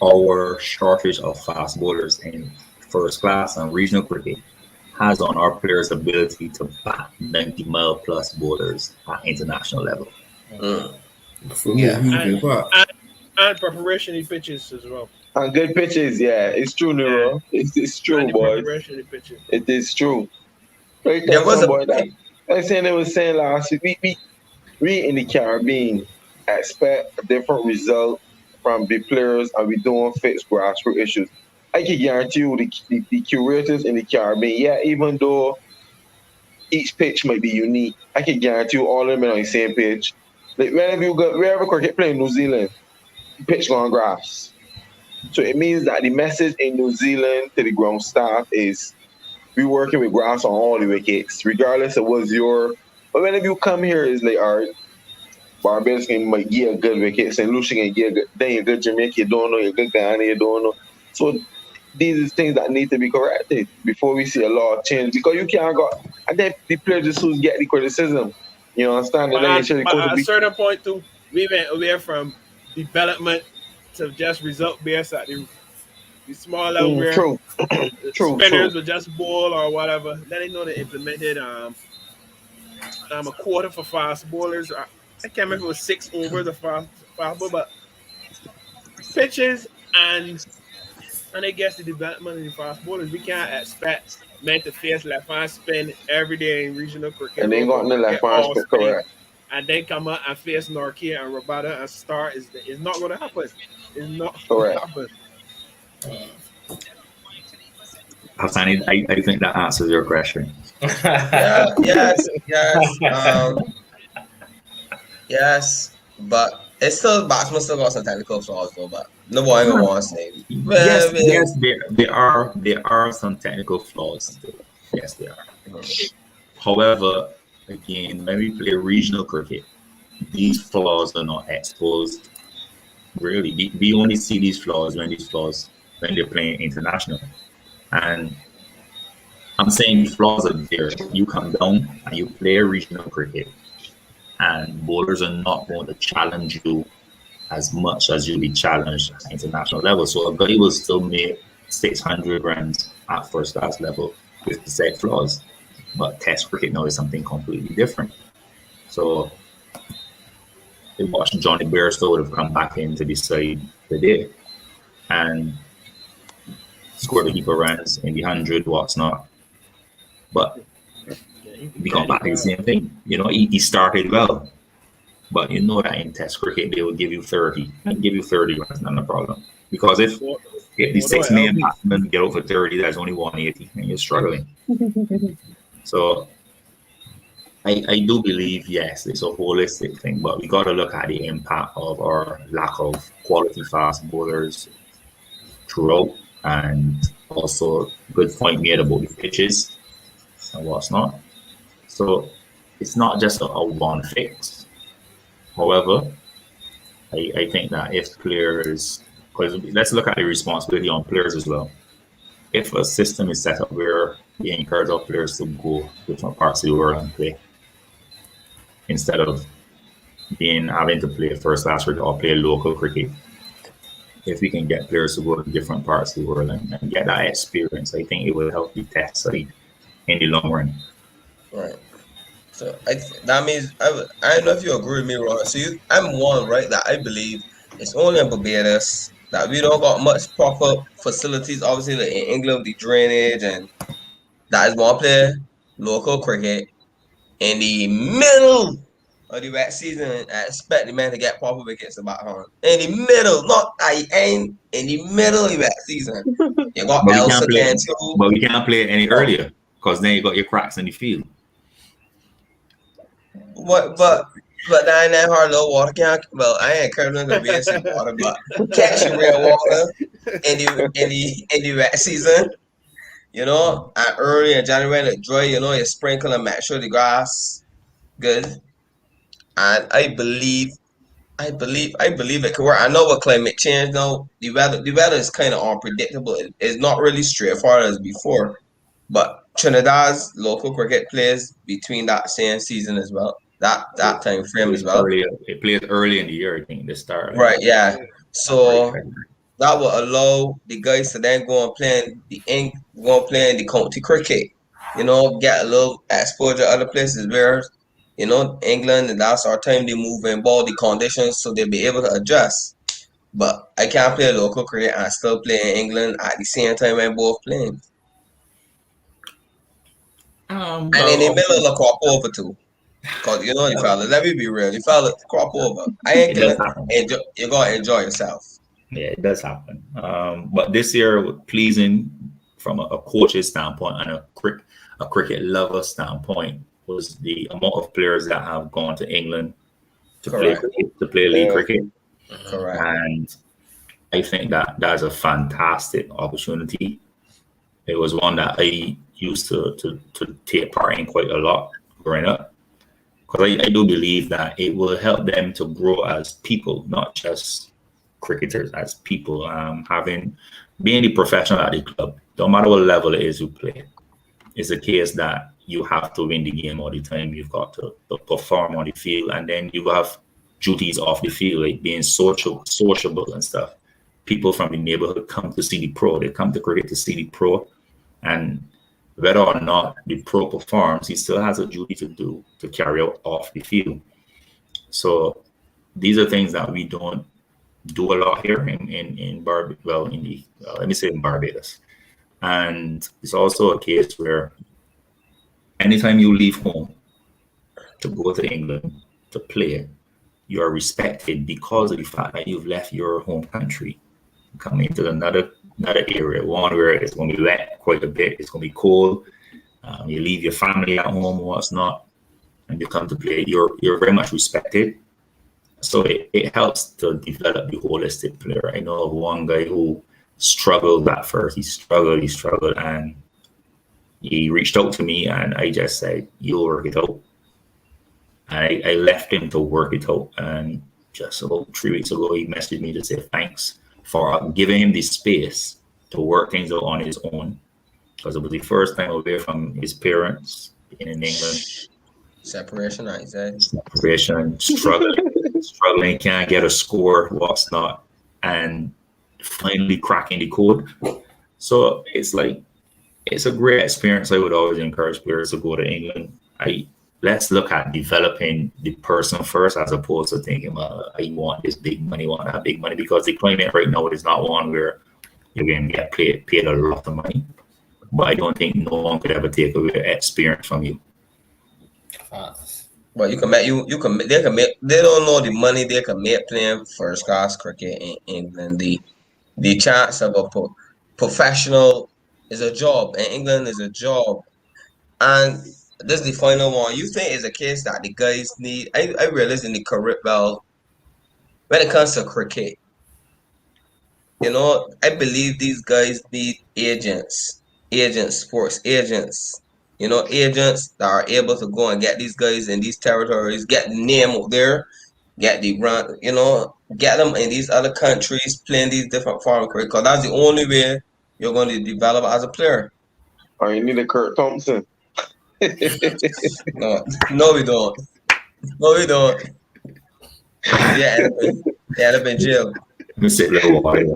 our shortage of fast bowlers in first class and regional cricket has on our players' ability to bat 90-mile plus bowlers at international level? And preparation in pitches as well. And good pitches, yeah. It's true, Nero. It's true, boy. It is true. Right there, boy. Like they was saying last week, we in the Caribbean expect a different result from the players, and we don't fix grassroots issues. I can guarantee you the curators in the Caribbean, yeah, even though each pitch might be unique, I can guarantee you all of them are on the same pitch. Like wherever cricket play in New Zealand, the pitch on grass. So it means that the message in New Zealand to the ground staff is we working with grass on all the wickets, regardless of what's your. But whenever you come here, it's like, all right, Barbados might get a good wicket, St. Lucia can get a good, then you're good Jamaica, you don't know, you're good Guyana, you don't know. So these are things that need to be corrected before we see a lot of change. Because you can't go, I think the players just who get the criticism. You understand? But at a certain point, too, we went away from development to just result based at the small level where True. spinners would just bowl or whatever. Then they know they implemented a quarter for fast bowlers. I can't remember if it was 6 overs of fast ball, but pitches and I guess the development of the fast bowlers, we can't expect men to face left hand spin every day in regional cricket. And they got in the left hand spin, correct. And then come out and face Norkia and Rabada and start is not going to happen. It's not correct. Going to happen. Hassan, I think that answers your question. Yes. Yes, but it's still batsmen still got some technical flaws though, but no one even wants to say. Yes, there are some technical flaws. Yes, there are. However, again, when we play regional cricket, these flaws are not exposed. Really, we only see these flaws when they're playing international. And I'm saying these flaws are there. You come down and you play regional cricket, and bowlers are not going to challenge you as much as you'll be challenged at international level. So a guy will still make 600 runs at first class level with the said flaws. But Test cricket now is something completely different. So I watched Johnny Bairstow would have come back into the side today and scored a heap of runs in the 100, what's not. But we come back to the same thing. You know, he started well. But you know that in Test cricket, they will give you 30. And give you 30 runs, not a problem. Because if the 6 man batsmen get over 30, that's only 180, and you're struggling. So I do believe, yes, it's a holistic thing, but we got to look at the impact of our lack of quality fast bowlers throughout, and also good point made about the pitches and what's not. So it's not just a one fix. However, I think that if players, because let's look at the responsibility on players as well. If a system is set up where we encourage our players to go different parts of the world and play, instead of having to play first class cricket or play local cricket, if we can get players to go to different parts of the world and get that experience, I think it will help the Test side in the long run. Right. So that means I don't know if you agree with me, Rohan. So I'm one, right, that I believe it's only in Barbados that we don't got much proper facilities. Obviously, like in England, the drainage, and that is one play local cricket in the middle of the wet season. I expect the man to get proper wickets about home. In the middle, not at the end, in the middle of the wet season. You got Elsa again too. But we can't play it any earlier because then you got your cracks in the field. But down that hard low water can't. Well, I ain't currently gonna be in some water, but catching real water in the wet season, you know, and early in January the dry, you know, you sprinkle and make sure the grass good. And I believe it can work. I know with climate change now, the weather is kind of unpredictable. It's not really straightforward as before. But Trinidad's local cricket plays between that same season as well. That time frame as well. It plays early in the year, I think, the start. Right, yeah. So that will allow the guys to then go and play in the county cricket. You know, get a little exposure other places where, you know, England, and that's our time they move in ball the conditions so they'll be able to adjust. But I can't play local cricket and still play in England at the same time when both playing. And in the middle of crop over too. Because you know the fella, let me be real, the fella crop over. You're gonna enjoy yourself. Yeah, it does happen. But this year, pleasing from a coach's standpoint and a cricket lover standpoint was the amount of players that have gone to England to play league cricket. Correct. And I think that that's a fantastic opportunity. It was one that I used to take part in quite a lot growing up. Because I do believe that it will help them to grow as people, not just cricketers, as people. Being the professional at the club, no matter what level it is you play, it's a case that you have to win the game all the time. You've got to perform on the field, and then you have duties off the field, like being sociable and stuff. people from the neighborhood come to see the pro. They come to cricket to see the pro, and whether or not the pro performs, he still has a duty to do to carry out off the field. So these are things that we don't do a lot here in Barbados. And it's also a case where anytime you leave home to go to England to play, you are respected because of the fact that you've left your home country, coming to another area, one where it's going to be wet quite a bit, it's going to be cold. You leave your family at home, what's not, and you come to play. You're very much respected. So it helps to develop the holistic player. I know of one guy who struggled at first. He struggled, and he reached out to me, and I just said, "You'll work it out." I left him to work it out, and just about 3 weeks ago, he messaged me to say thanks for giving him the space to work things out on his own, because it was the first time away from his parents being in England. Separation, I said. Separation, struggling, can't get a score, what's not, and finally cracking the code. So it's a great experience. I would always encourage players to go to England. Let's look at developing the person first, as opposed to thinking, I want this big money, want that big money, because the climate right now is not one where you're going to get paid a lot of money. But I don't think no one could ever take away experience from you. But they don't know the money they can make playing first class cricket in England. The chance of a professional is a job. In England is a job. And this is the final one. You think it's a case that the guys need? I realize in the career, well, when it comes to cricket, I believe these guys need agents, sports agents. Agents that are able to go and get these guys in these territories, get the name out there, get the run, get them in these other countries playing these different foreign cricket. Because that's the only way you're going to develop as a player. Or you need a Kurt Thompson. No, we don't. Yeah, end up in jail. Let me say a little while.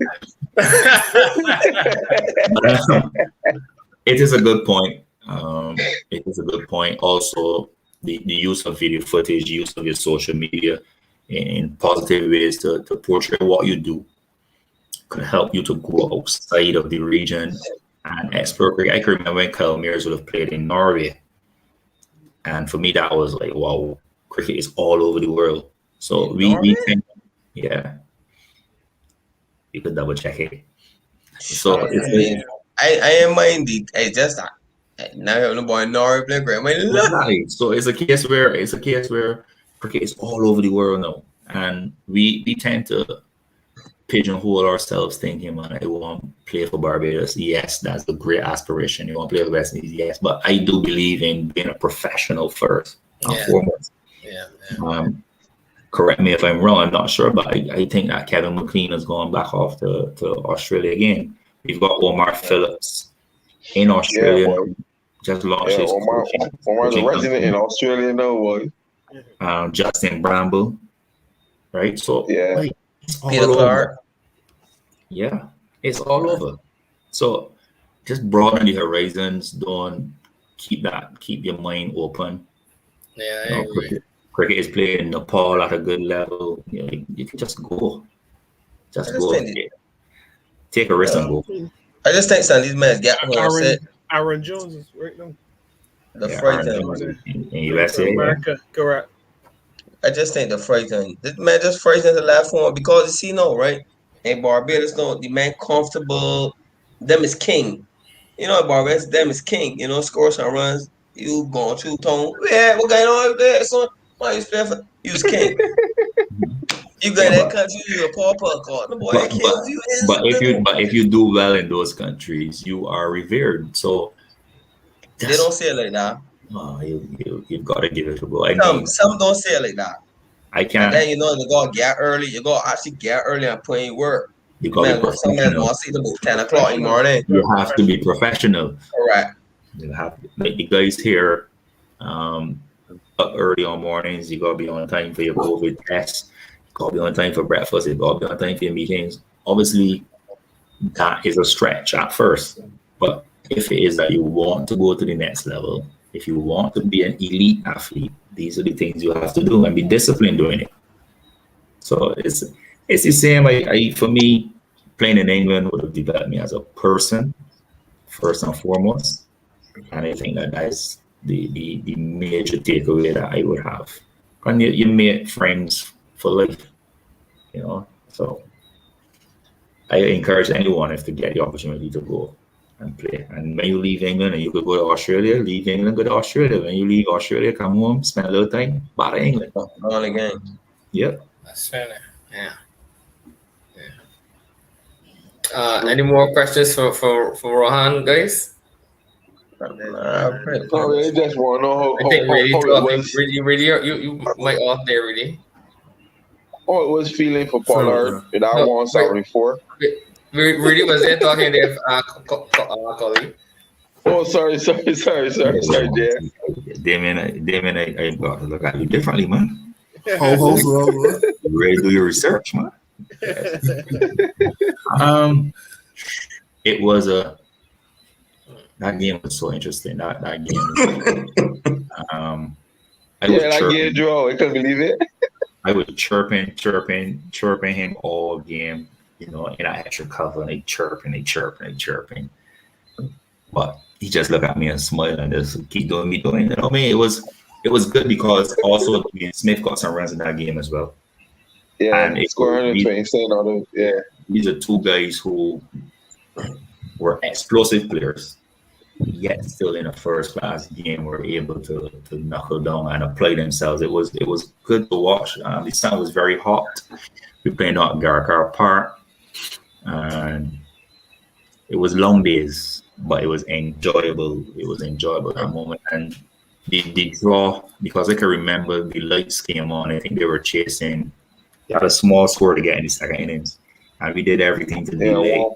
It is a good point. It is a good point. Also, the use of video footage, use of your social media in positive ways to portray what you do could help you to go outside of the region and explore cricket. I can remember when Kyle Mears would have played in Norway. And for me, that was like, wow, cricket is all over the world. So we think, yeah, you could double check it. So I am minded. I just that. Now I have no boy in Norway playing cricket. So it's a case where cricket is all over the world now, and we tend to pigeonhole ourselves, thinking, man, I want to play for Barbados. Yes, that's a great aspiration. You want to play for West Indies, yes, but I do believe in being a professional first and foremost. Yeah. Correct me if I'm wrong. I'm not sure, but I think that Kevin McLean has gone back off to Australia again. We've got Omar Phillips in Australia. Just launched his Omar's a resident in Australia now, boy. Justin Bramble, right? So yeah, Peter Clark. Yeah, it's all over. So just broaden the horizons. Don't keep your mind open. Yeah, I agree. Cricket is played in Nepal at a good level. You can just go. Take a risk and go. I just think some of these men get home. Aaron Jones is right now. The frightened in USA. America, correct. I just think the frightened. This man just frightened the last one because you see, right? In Barbados, the man comfortable. Them is king. In Barbados, them is king. Scores and runs. You going through tone. Yeah, what going on over there? So why you play for? You was king. You got that country, you a pauper card. The boy kills you. But if you do well in those countries, you are revered. So they don't say it like that. You've got to give it a go. Some don't say it like that. I can't. And then you gotta get early. You gotta actually get early and put in work. You got to some men want to see them about 10 o'clock in the morning. You have to be professional. Correct. You have to. Like the guys here, up early on mornings. You gotta be on time for your COVID tests. You gotta be on time for breakfast. You gotta be on time for your meetings. obviously that is a stretch at first. But if it is that you want to go to the next level, if you want to be an elite athlete, these are the things you have to do and be disciplined doing it. So it's the same. For me, playing in England would have developed me as a person first and foremost, and I think that is the major takeaway that I would have. And you make friends for life, you know. So I encourage anyone if to get the opportunity to go and play. And when you leave England and you could go to Australia, leave England, go to Australia. When you leave Australia, come home, spend a little time, back to England. On again. Yep. That's fair. Yeah. Any more questions for Rohan, guys? I just want to know how I think it was. You might off there, really. How it was feeling for Pollard with that 174. Really was there talking there, colleague. Oh, sorry, Jay. Damien, I got to look at you differently, man. Ho. You ready to do your research, man? It was that game was so interesting. That game. That game draw. I couldn't believe it. I was chirping him all game. You know, in that extra cover, and they chirping. But he just looked at me and smiled and just keep doing me doing. You know what I mean? It was good because also Smith got some runs in that game as well. Yeah, and he scored 127 out of These are two guys who were explosive players, yet still in a first class game were able to knuckle down and apply themselves. It was good to watch. The sun was very hot. We played out at Garcar Park, and it was long days, but it was enjoyable. It was enjoyable that moment. And the draw, because I can remember the lights came on. I think they were chasing. They had a small score to get in the second innings, and we did everything to delay.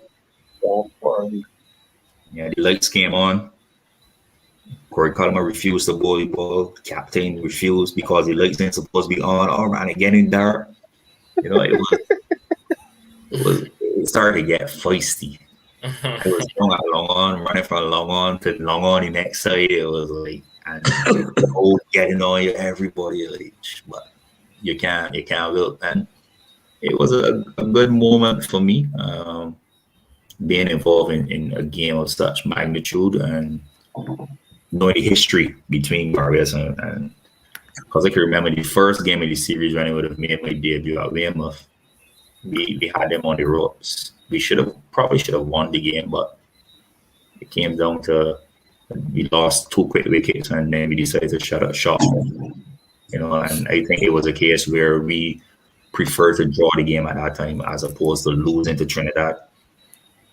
The lights came on. Corey Coleman refused to bowl the ball. The captain refused because the lights ain't supposed to be on. Oh man, it getting dark. You know, it started to get feisty. It was long on, running from long on to long on the next side. It was like, and getting on you, everybody, like, but you can't look. And it was a good moment for me, being involved in a game of such magnitude and knowing the history between Barbados and because I can remember the first game of the series when I would have made my debut at Weymouth. We had them on the ropes. We probably should have won the game, but it came down to we lost 2 quick wickets and then we decided to shut up shop. You know, and I think it was a case where we preferred to draw the game at that time as opposed to losing to Trinidad.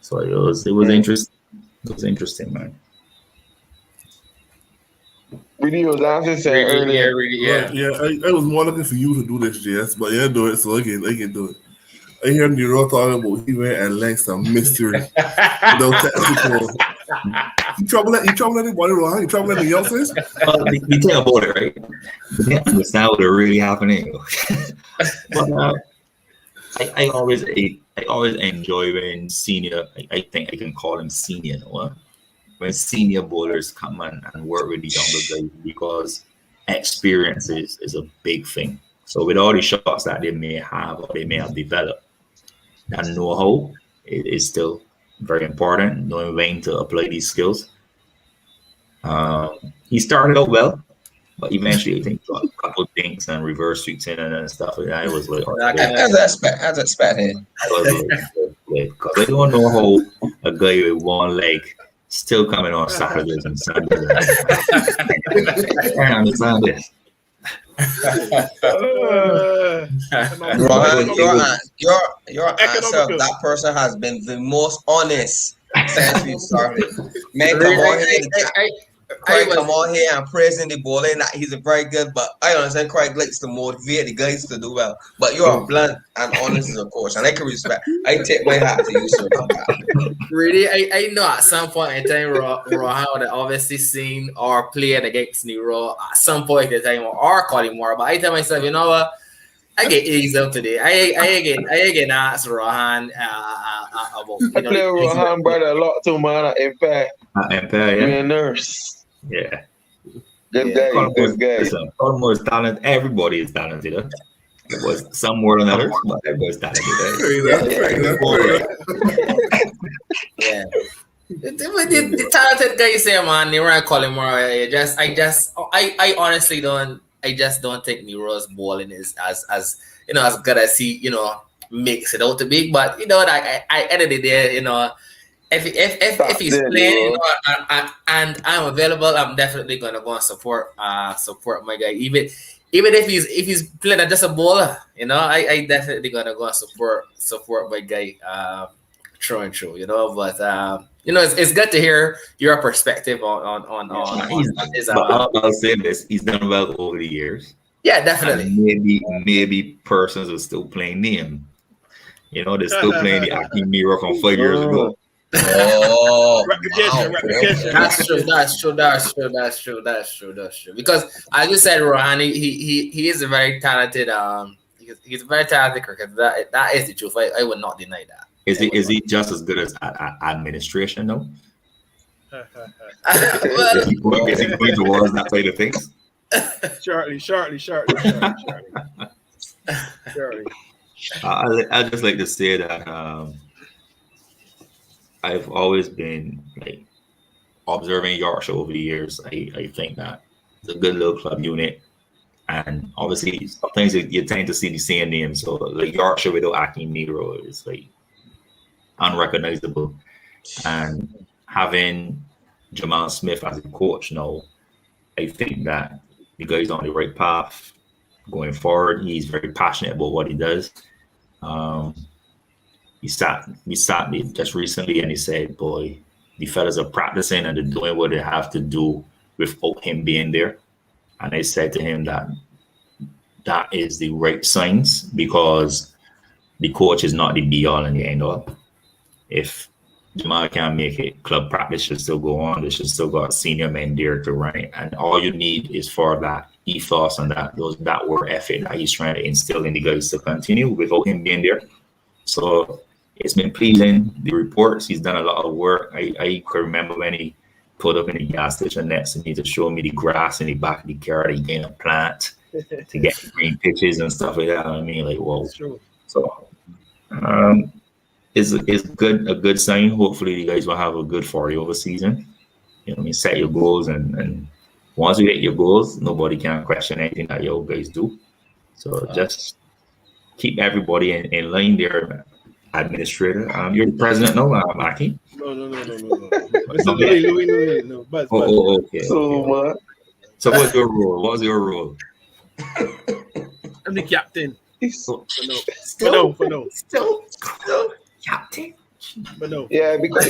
So it was interesting. It was interesting, man. Really was asking earlier. I was more looking for you to do this, JS, but yeah, do it so I can do it. I hear Nero talking about he went and learned some mystery. No technical. You troubling anybody, Rohan? You troubling the youngsters? You think about it, right? You understand what really happening. But I always enjoy when senior. I think I can call him senior. No? When senior bowlers come and work with the younger guys because experience is a big thing. So with all the shots that they may have or they may have developed, that know-how is still very important, knowing when to apply these skills. He started out well, but eventually I think got a couple of things and reverse sweeps in and stuff like that. It was like as expected. Because I don't know how a guy with one leg still coming on Saturdays and Sundays. I understand this. Rohan, your answer of that person has been the most honest since we started. Man, Craig come on here and praising the bowling that he's a very good, but I understand Craig likes to motivate the guys to do well. But you are blunt and honest as a coach, and I can respect. I take my hat to you, sir. Really, I know at some point in time, Rohan would have obviously seen or played against Nero at some point in time or calling more. But I tell myself, you know what? I get eased up today. I get asked Rohan about I play Rohan brother a lot too, man. Impact. Empire, yeah. Nurse. Yeah. Good guy. Good guy. Listen, almost talent. Everybody is talented. Huh? It was some more than others, but everybody's talented. Yeah. The talented guy say, man, they were calling more. I honestly don't. I just don't think Nero's bowling is as you know as good as he makes it out to be. But I end of the day, if he's playing, and I'm available, I'm definitely gonna go and support my guy. Even if he's playing just a bowler, I definitely gonna go and support my guy through and through. But it's good to hear your perspective on his. I'll say this: he's done well over the years. Yeah, definitely. And maybe persons are still playing him. They're still playing the Akeem Nero from 5 years ago. Oh, repetition. That's true. Because as you said, Rohan, he is a very talented he's a very talented cricketer. That is the truth. I would not deny that. Is he just as good as administration though? Well, is he going towards that side of things? Shortly. I just like to say that I've always been observing Yorkshire over the years. I think that it's a good little club unit, and obviously sometimes you tend to see the same names. So Yorkshire without Akeem Nero is unrecognizable, and having Jamal Smith as a coach now, I think that the guy's on the right path going forward. He's very passionate about what he does. We sat just recently and he said, boy, the fellas are practicing and they're doing what they have to do without him being there. And I said to him that is the right signs, because the coach is not the be all and the end all. If Jamal can't make it, club practice should still go on. They should still got senior men there to run it. And all you need is for that ethos and that work ethic that he's trying to instill in the guys to continue without him being there. So it's been pleasing. The reports, he's done a lot of work. I could remember when he pulled up in the gas station next to me to show me the grass in the back of the car that he gained a plant to get green pitches and stuff like that. I mean, whoa. So it's a good sign. Hopefully you guys will have a good 40-over season. Set your goals, and once you hit your goals, nobody can question anything that you guys do. So just keep everybody in line there. Administrator, you're the president now, Maki? No. Louis, no. Buzz. Okay. So what's your role? What's your role? I'm the captain. Still captain. But no. Yeah, because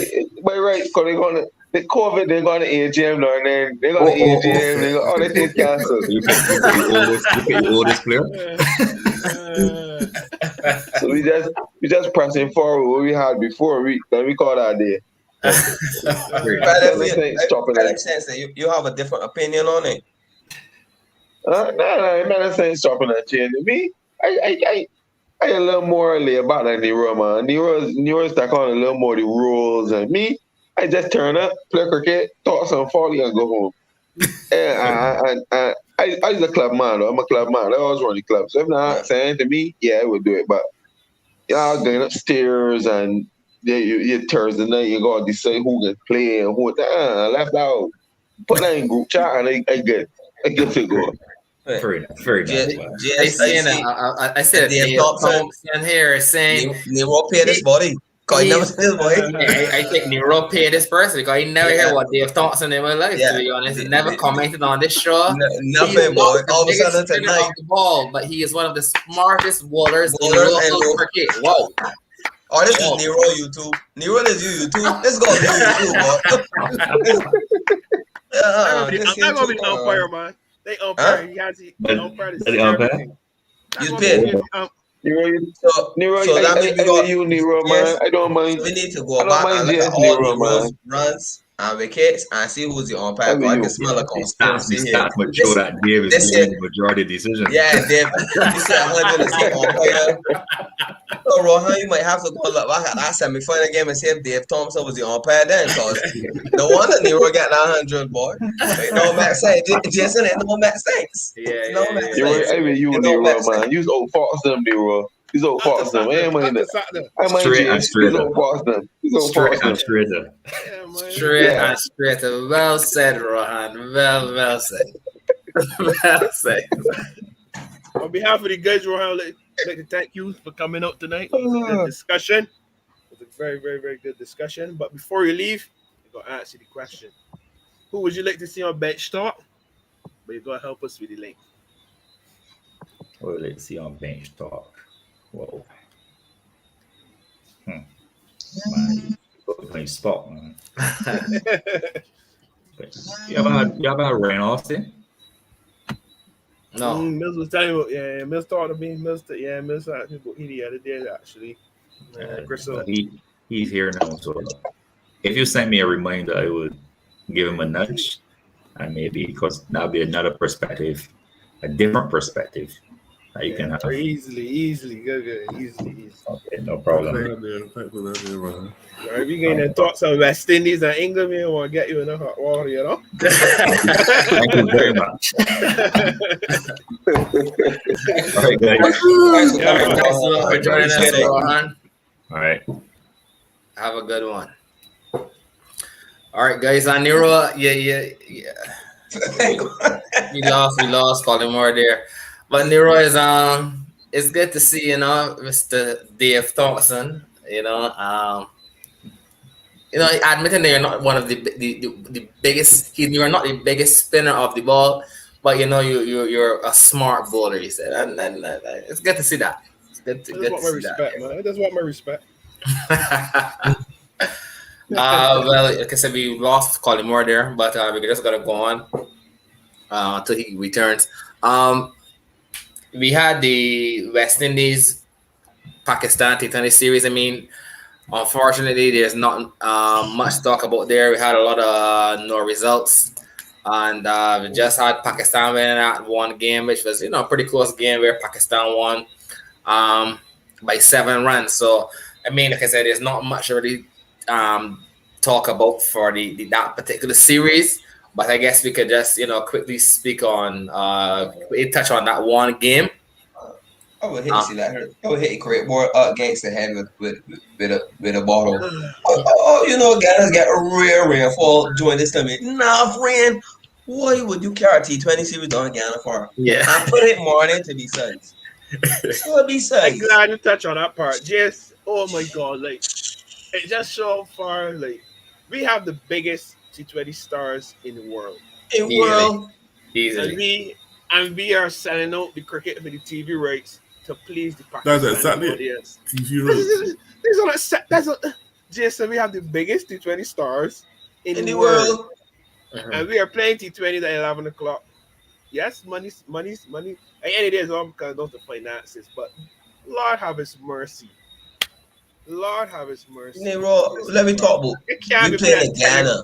the COVID, they're going to AGM now, and then they're going to AGM, they're going to take cancelled. You pick the oldest player. So we just pressing forward what we had before. We call that day. You have a different opinion on it. No, I'm not saying stopping that change. Me, I a little more laid back than Nero, man. Nero's stuck on a little more the rules, and me, I just turn up, play cricket, talk some folly, and go home. And I'm a club man, though. I'm a club man. I always run the club. So if not saying to me, yeah, I would do it. But y'all going upstairs and you Thursday night, you got to decide who can play and who left out. Put that in group chat and I get to go. Very nice. I said Thompson here saying Nero pay this body. Cause he never said his body. I think Nero paid this person because he never heard what Dave Thompson in my life. To be honest, he never commented on this show. Nothing, boy. All of a sudden tonight, the ball, but he is one of the smartest bowlers in local cricket. Whoa. Oh, this is Nero YouTube. Nero is YouTube. Let's go YouTube, boy. I'm gonna be umpire, man. They umpire. He has to umpire. You paid. Nero, that means we got you, Nero, man. I don't mind. We need to go back and look at all Nero's runs wickets and see who's the umpire. I can smell a The conspiracy here. stats would show that Dave is This making is- the majority decision. Yeah, Dave. You said 100% umpire. So Rohan, you might have to go look back at that semi-final game and see if Dave Thompson was the umpire then, because the one that Nero got 900, boy. It don't make sense. Jason, it don't make sense. Yeah, It don't make You sense. I mean, you It Nero, don't make man. You old fox them, Nero. You old fox them. I mind that. I mind Straight and you. straight You old fox them. You old Straight fox them. and straighter. Yeah, man. Straight Yeah. and straight. Well said, Rohan. Well said. Well said. On behalf of the guys, Rohan, I'd like to thank you for coming out tonight. It was a good discussion. It was a very, very, very good discussion. But before you leave, I'm going to ask you the question. Who would you like to see on bench start? But you're going to help us with the link. Well, let's see on bench talk. Whoa. Man, you put me on the spot, man. But you ever had rain Austin? No. Mills was telling me, yeah, Mills thought of me. Mills talked about he the other day, actually. Crystal. But he's here now, so if you send me a reminder, I would give him a nudge, and maybe because that'll be another perspective, a different perspective that you can have. Easily, good, easily. Okay, no problem. Thank you, Rohan. If you getting the thoughts on West Indies and England, man, I want to get you in the hot water, you know? Thank you very much. All right, guys. Thanks for Yeah, coming, Thanks a lot Rohan. for joining us, Appreciate it. Rohan. All right. Have a good one. All right, guys. On Nero, yeah. We lost Collymore there. But Nero is it's good to see, Mr. Dave Thompson. Admitting that you're not one of the biggest. You're not the biggest spinner of the ball, but you're a smart bowler. He said, and it's good to see that. It's good to That's what my see respect, man. That's what my respect. that. Well, like I said, we lost Collymore there, but we're just gonna go on until he returns. We had the West Indies Pakistan T20 series. I mean, unfortunately, there's not much to talk about there. We had a lot of no results, and we just had Pakistan winning that one game, which was a pretty close game where Pakistan won by 7 runs. So I mean, like I said, there's not much really talk about for that particular series. But I guess we could just quickly speak on touch on that one game. I would hate to see that hurt. I would hate to create more against the head with a bottle. Ghana's got a rare rainfall during this time. Enough rain. Why would you carry a T20 series on Ghana for? Yeah. And put it morning to be size. So be I'm size. glad you touch on that part. Just, oh my God, like, it just so far, like, we have the biggest T20 stars in the world. In world. Easily. And we are selling out the cricket for the TV rights to please the That's Pakistani exactly it. audience. TV rules. Jason, we have the biggest T20 stars in the world. world. And we are playing T20 at 11 o'clock. Yes, money's money. And any days all because of the finances, but Lord have his mercy. Lord have his mercy. Nero, let me talk about It can't you be playing in playing Ghana.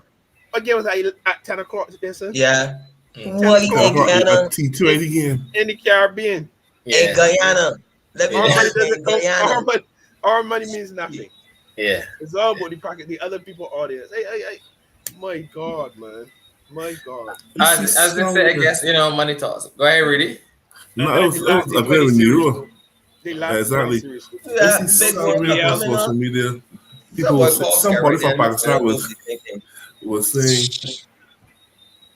What game was at 10 o'clock, Jason? Yeah. Mm. What in Ghana? A T20 game. In the Caribbean. In Guyana. Let me Our money, in Guyana. our money means nothing. Yeah. It's all about the pocket, the other people audience. Hey. My God, man. My God. As I say, I guess money talks. Go ahead, Rudy. No, I was agree with you. They laugh Exactly. seriously. Yeah, I see big so world many on coming up. social media. People, somebody from Pakistan was saying,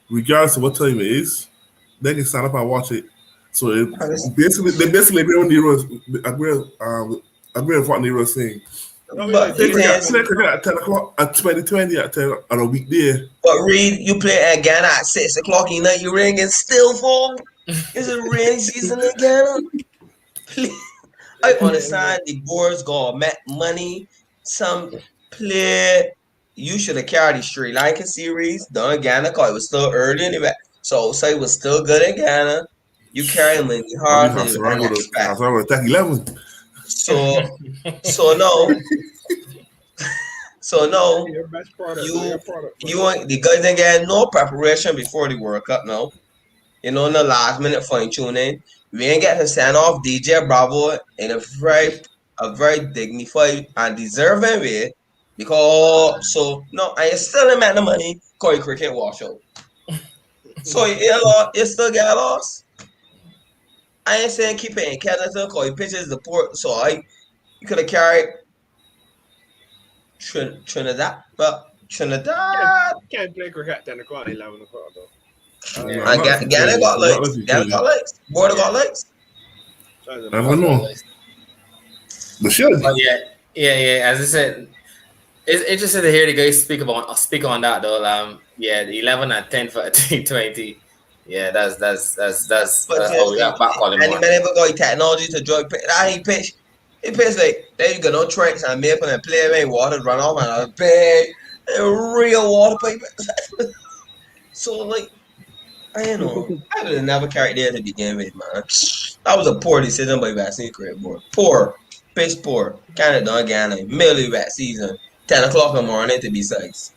regardless of what time it is, they can sign up and watch it. So they basically agree on Nero's agree with what Nero's saying. But They play cricket at 10 o'clock at 2020 at 10 on a weekday. But Reed, you play at Ghana at 6 o'clock, you ring and still fall. It's a rainy season in Ghana. Please. I understand the boards got money. Some play. You should have carried the Sri Lanka series done Ghana because it was still early anyway. So say it was still good in Ghana. You carry them in the heart. I was attack 11. So no. So now Your best product. you Your product. the guys didn't get no preparation before the World Cup now. In the last minute fine tuning. We ain't get to send off DJ Bravo in a very dignified and deserving way because I still ain't make the money because cricket wash out. So you still get lost. I ain't saying keep it in Canada because he pitches the port. So you could have carried Trinidad, but Trinidad. Can't play cricket 10 o'clock, 11 o'clock though. And Ghana got legs. Border got legs. I don't know. The should. But yeah. As I said, it's interesting to hear the guys speak on that though. The 11 and 10 for T20. Yeah, that's we got back on him. And he never got technology to join. He pitch. He pitch like there you go, no tricks and make and play when water run off and a big real water pipe. So like. I don't know. I would have never carried there to begin with, man. That was a poor decision by vaccine career board. Poor. Pitch poor. Canada and Ghana. Middle of season. 10 o'clock in the morning to be precise.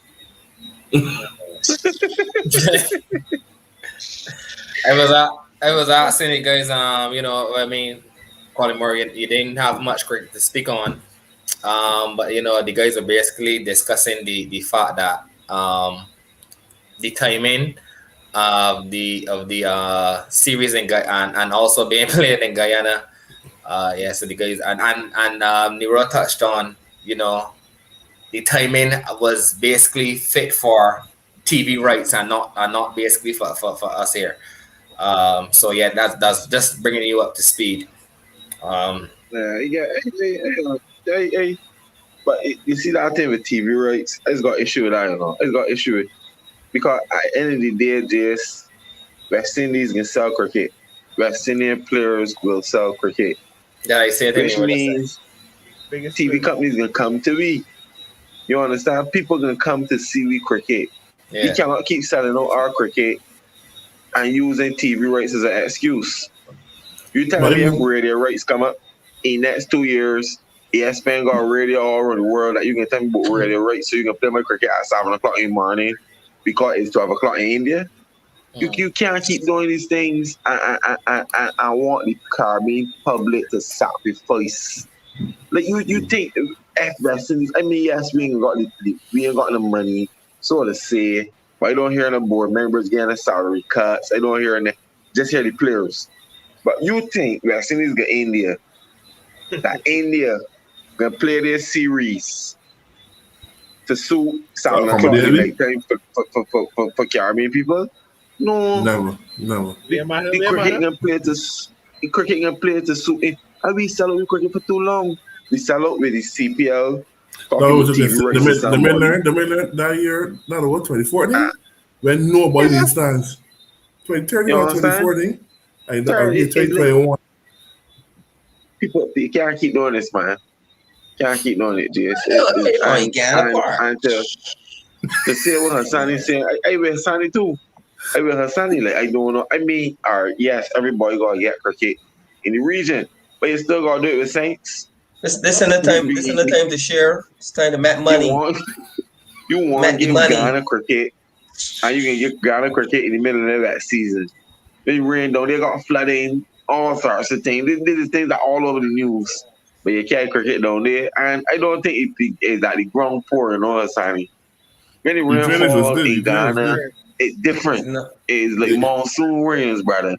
I was asking you guys, Colin Moore, you didn't have much cricket to speak on. But the guys are basically discussing the fact that the timing of the series in Guyana and also being played in Guyana. So the guys and Nero touched on, the timing was basically fit for TV rights and not basically for us here. That's just bringing you up to speed. But you see that thing with TV rights, it's got issue with that, It's got issue with because at the end of the day, just West Indies can sell cricket. West Indian players will sell cricket. Yeah, I say which means TV companies gonna come to we. You understand? People gonna come to see we cricket. Yeah. We cannot keep selling out our cricket and using TV rights as an excuse. You tell me if radio rights come up in the next 2 years, ESPN got radio all over the world that you can tell me about radio rights so you can play my cricket at 7 o'clock in the morning because it's 12 o'clock in India. You can't keep doing these things and want the Caribbean public to sacrifice. Like you think F Western, yes, we ain't got the money, so to say, but I don't hear the board members getting a salary cuts. I don't hear just hear the players. But you think West Indies got India, that India gonna play their series to suit 7 o'clock night time for Caribbean people? No. Never. The cricket can play to suit it. And we sell out with cricket for too long. We sell out with the CPL. The midnight that year, 2014, when nobody stands. 2013 or 2014. I know 2021. People, you can't keep doing this, man. Can't keep doing it, Jess. And to say what Hassani saying, I wear Hassani too. I wear Hassani, like I don't know. Yes, everybody gotta get cricket in the region, but you still gotta do it with Saints. This is the time. This is the time to share. It's time to make money. You want to give Ghana cricket, and you can get Ghana cricket in the middle of that season. They rain down. They got flooding, all sorts of things. These things are all over the news. But you can't cricket down there, and I don't think it's that the ground poor and all that signing. Many rainfall in Ghana, it's different. It's like monsoon rains, brother.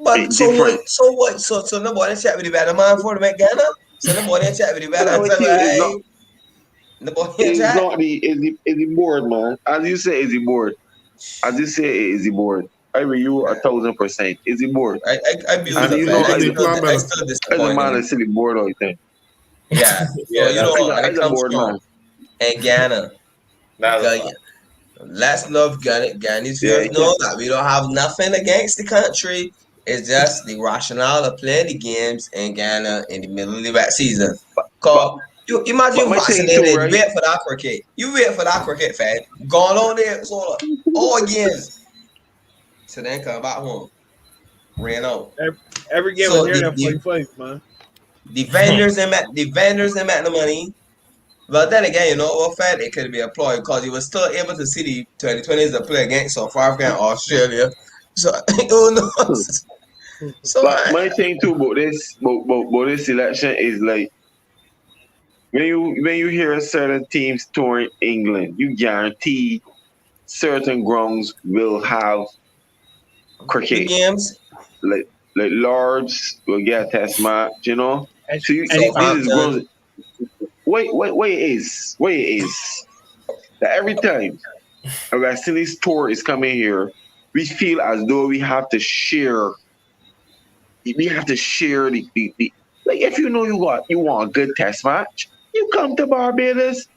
But it's so different. what? So nobody chat with the better man for to make Ghana. So nobody chat with the better. It's the board, man. As you say, it's the board. I mean, you 1,000%. It's the board. I believe that. I still disappointed. As a man, it's the board all the time. Yeah. I come strong. And Ghana. Let's love Ghana. Ghanaians know that we don't have nothing against the country. It's just the rationale of playing the games in Ghana in the middle of the wet season. Because you imagine you vaccinated, right? Wait for that cricket. You wait for that cricket, fam. Gone on there, so all games. So then come back home. Ran out. Every game was here that 45, man. The vendors and met the money. But then again, you know, what fact it could be employed because you were still able to see the 2020s to play against South Africa and Australia. So who knows? So But my thing too about this selection is like when you hear a certain teams touring England, you guarantee certain grounds will have the cricket. games, Like Lords will get a test match, you know. So these is Southampton. grounds. What it is that every time a West Indies tour is coming here, we feel as though we have to share. We have to share the like if you know you want a good test match, you come to Barbados.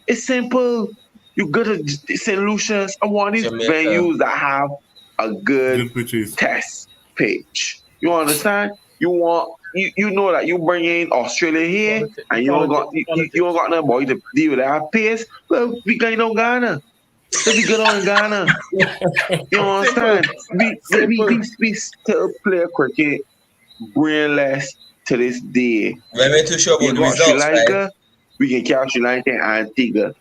It's simple. You go to St. Lucia's. I want these Jamaica. venues that have a good Good pitches. test pitch. You understand? You want you know that you bring in Australia here and you don't got nothing boy to deal with that pace. Well, we going on Ghana. So we get on Ghana. You understand? We still play cricket brainless to this day. We're too sure You about the got Sri results, Lanka, right? we can carry Sri Lanka and Antigua.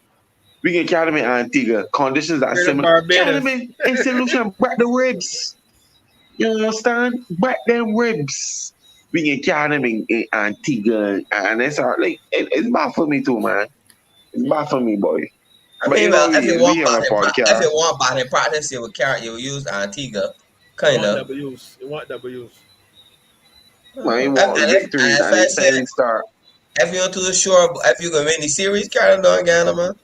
We can carry them in Antigua. Conditions that are We're the similar. Carry them Barbados. in St. Lucia and break the ribs. You understand? Break them ribs. We can carry them in Antigua and it's like it's bad for me too, man. It's bad for me, boy. I But mean, you know, well, if you we want here on a podcast. practice, you will use Antigua, You kind want of. W's. You want W's. Man, you want victories and it's time start. If you're too sure if you can win the series, carry on Ghana, man.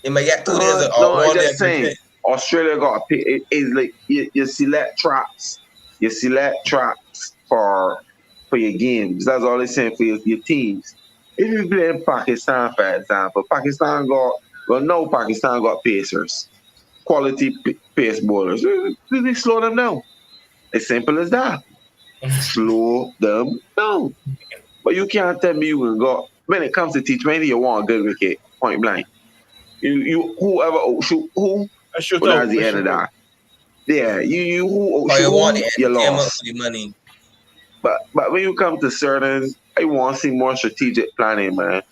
You might get 2 days or No, 1 I'm day. just saying. Australia got a pick. It's like you select tracks. You select tracks for your games. That's all it's saying for your teams. If you play in Pakistan, for example, Pakistan got pacers, quality pace bowlers. We slow them down. As simple as that. Slow them down. But you can't tell me you will go. When it comes to T20, you want a good wicket, point blank. You whoever shoot who, I shoot well, out. that's the end of that. Yeah, you who Or you want the you entertainment lost. for the money. But when you come to certain, I want to see more strategic planning, man.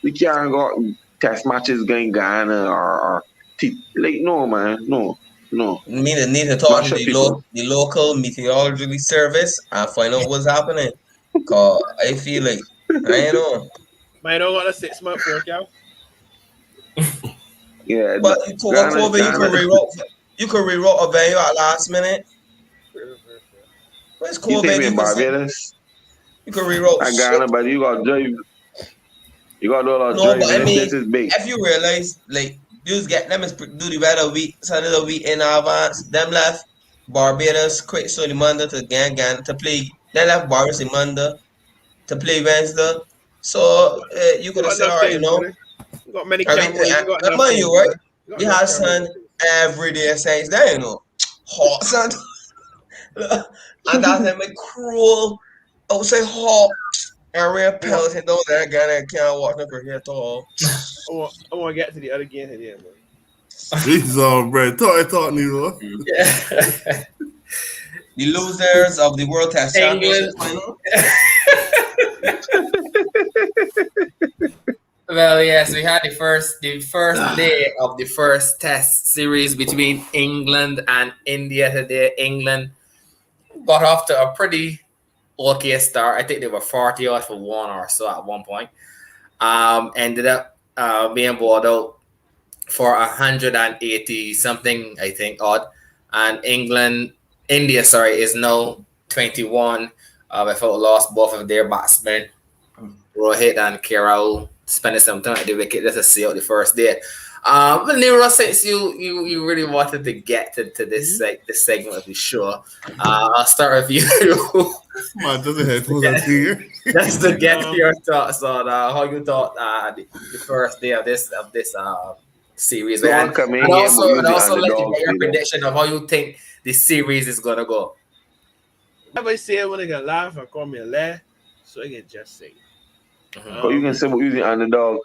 We can't go test matches going Ghana or like no, man, no. Need to talk to Mash up people. the local meteorology service and find out what's happening. Cause I feel like I know. Man, don't got a 6-month forecast. Yeah, But COVID, you can reroute a venue at last minute. Where's You think COVID? we in Barbados? You can reroute I Ghana, but you got drive. You got to do a lot of No, driving. but I mean, This is big. if you realize, like, you just get them is do the weather week, Sunday week in advance. Them left Barbados, quick so the Monday to Ghana to play. They left Barbados the Monday to play Wednesday. So you could have said, all right, you know. You got many I mean, cameras. You got enough mind things, you, right? man. We have sun every day since then, you know. Hot sun. And that's them cruel. I would say hot and real pellet and those that Ghana can't watch no cricket at all. I want to get to the other game here, man. Jesus, bro. Talk, Nero. Yeah. The losers of the World Test Championship final. Well, yes, we had the first day of the first test series between England and India today. England got off to a pretty okay start. I think they were 40 off for 1 or so at one point. Ended up being balled out for 180 something, I think, odd. And India, is now 21 without lost both of their batsmen, Rohit and Kerala, spending some time at the wicket just to see out the first day. But Nero, since you really wanted to get to this this segment of the show, I'll start with you. Man, doesn't have to here. Just to get your thoughts on how you thought the first day of this series, and also let you get your prediction of how you think the series is gonna go. Never say when they can laugh and call me a laugh, so I can just say. But you can say we're using underdog.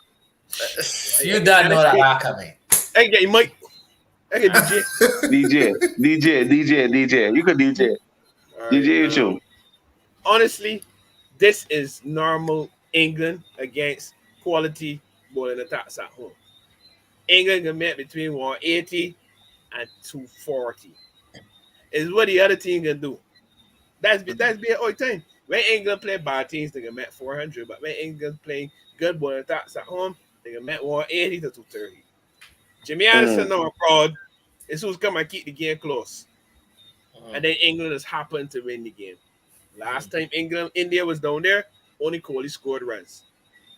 You don't know that are coming. Hey, get Mike. Hey, DJ. DJ. You can DJ. Right, DJ you too. Honestly, this is normal England against quality bowling attacks at home. England can make between 180 and 240. Is what the other team can do. That's be all time. When England play bad teams, they can make 400. But when England playing good bowling attacks at home, they can make 180 to 230. Jimmy Anderson now abroad is who's come and keep the game close. And then England has happened to win the game. Last time India was down there, only Kohli scored runs.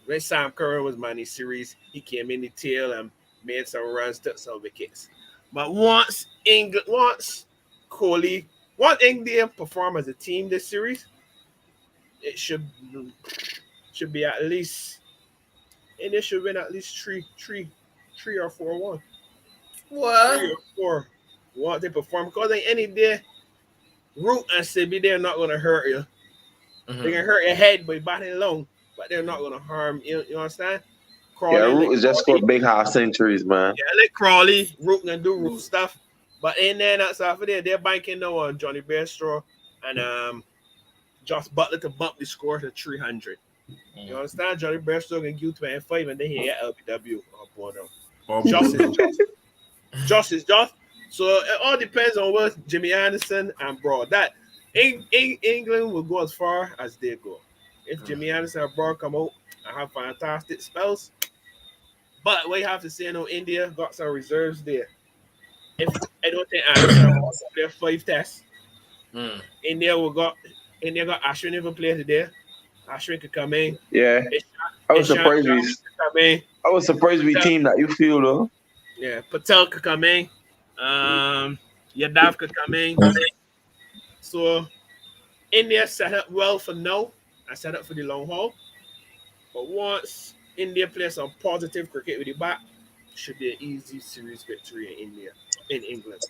When Sam Curran was manning series, he came in the tail and made some runs, took some wickets. But once India perform as a team this series, it should be at least, and they should win at least three or 4-1. What? 3 or 4. What they perform, because like any day, Root and Sibby, they're not going to hurt you. They can hurt your head by batting long, but they're not going to harm you. You understand? Crawley, Root is just scored big half centuries, man. Yeah, like Crawley, Root can do Root stuff, but in there, that's after there, they're banking now on Johnny Bairstow and Josh Butler to bump the score to 300. You understand? Johnny Bairstow can give 25, and then he get LBW or Bono. Josh is Josh. So it all depends on what Jimmy Anderson and Broad. That England will go as far as they go. If Jimmy Anderson and Broad come out and have fantastic spells, but what you have to say, India got some reserves there. If I don't think Anderson will play 5 tests, India got Ashwin even play today. Ashwin could come in. Yeah, I was surprised with team that you feel though. Yeah, Patel could come in. Yadav could come in. So India set up well for now. I set up for the long haul. But once India plays some positive cricket with the bat, should be an easy series victory in England.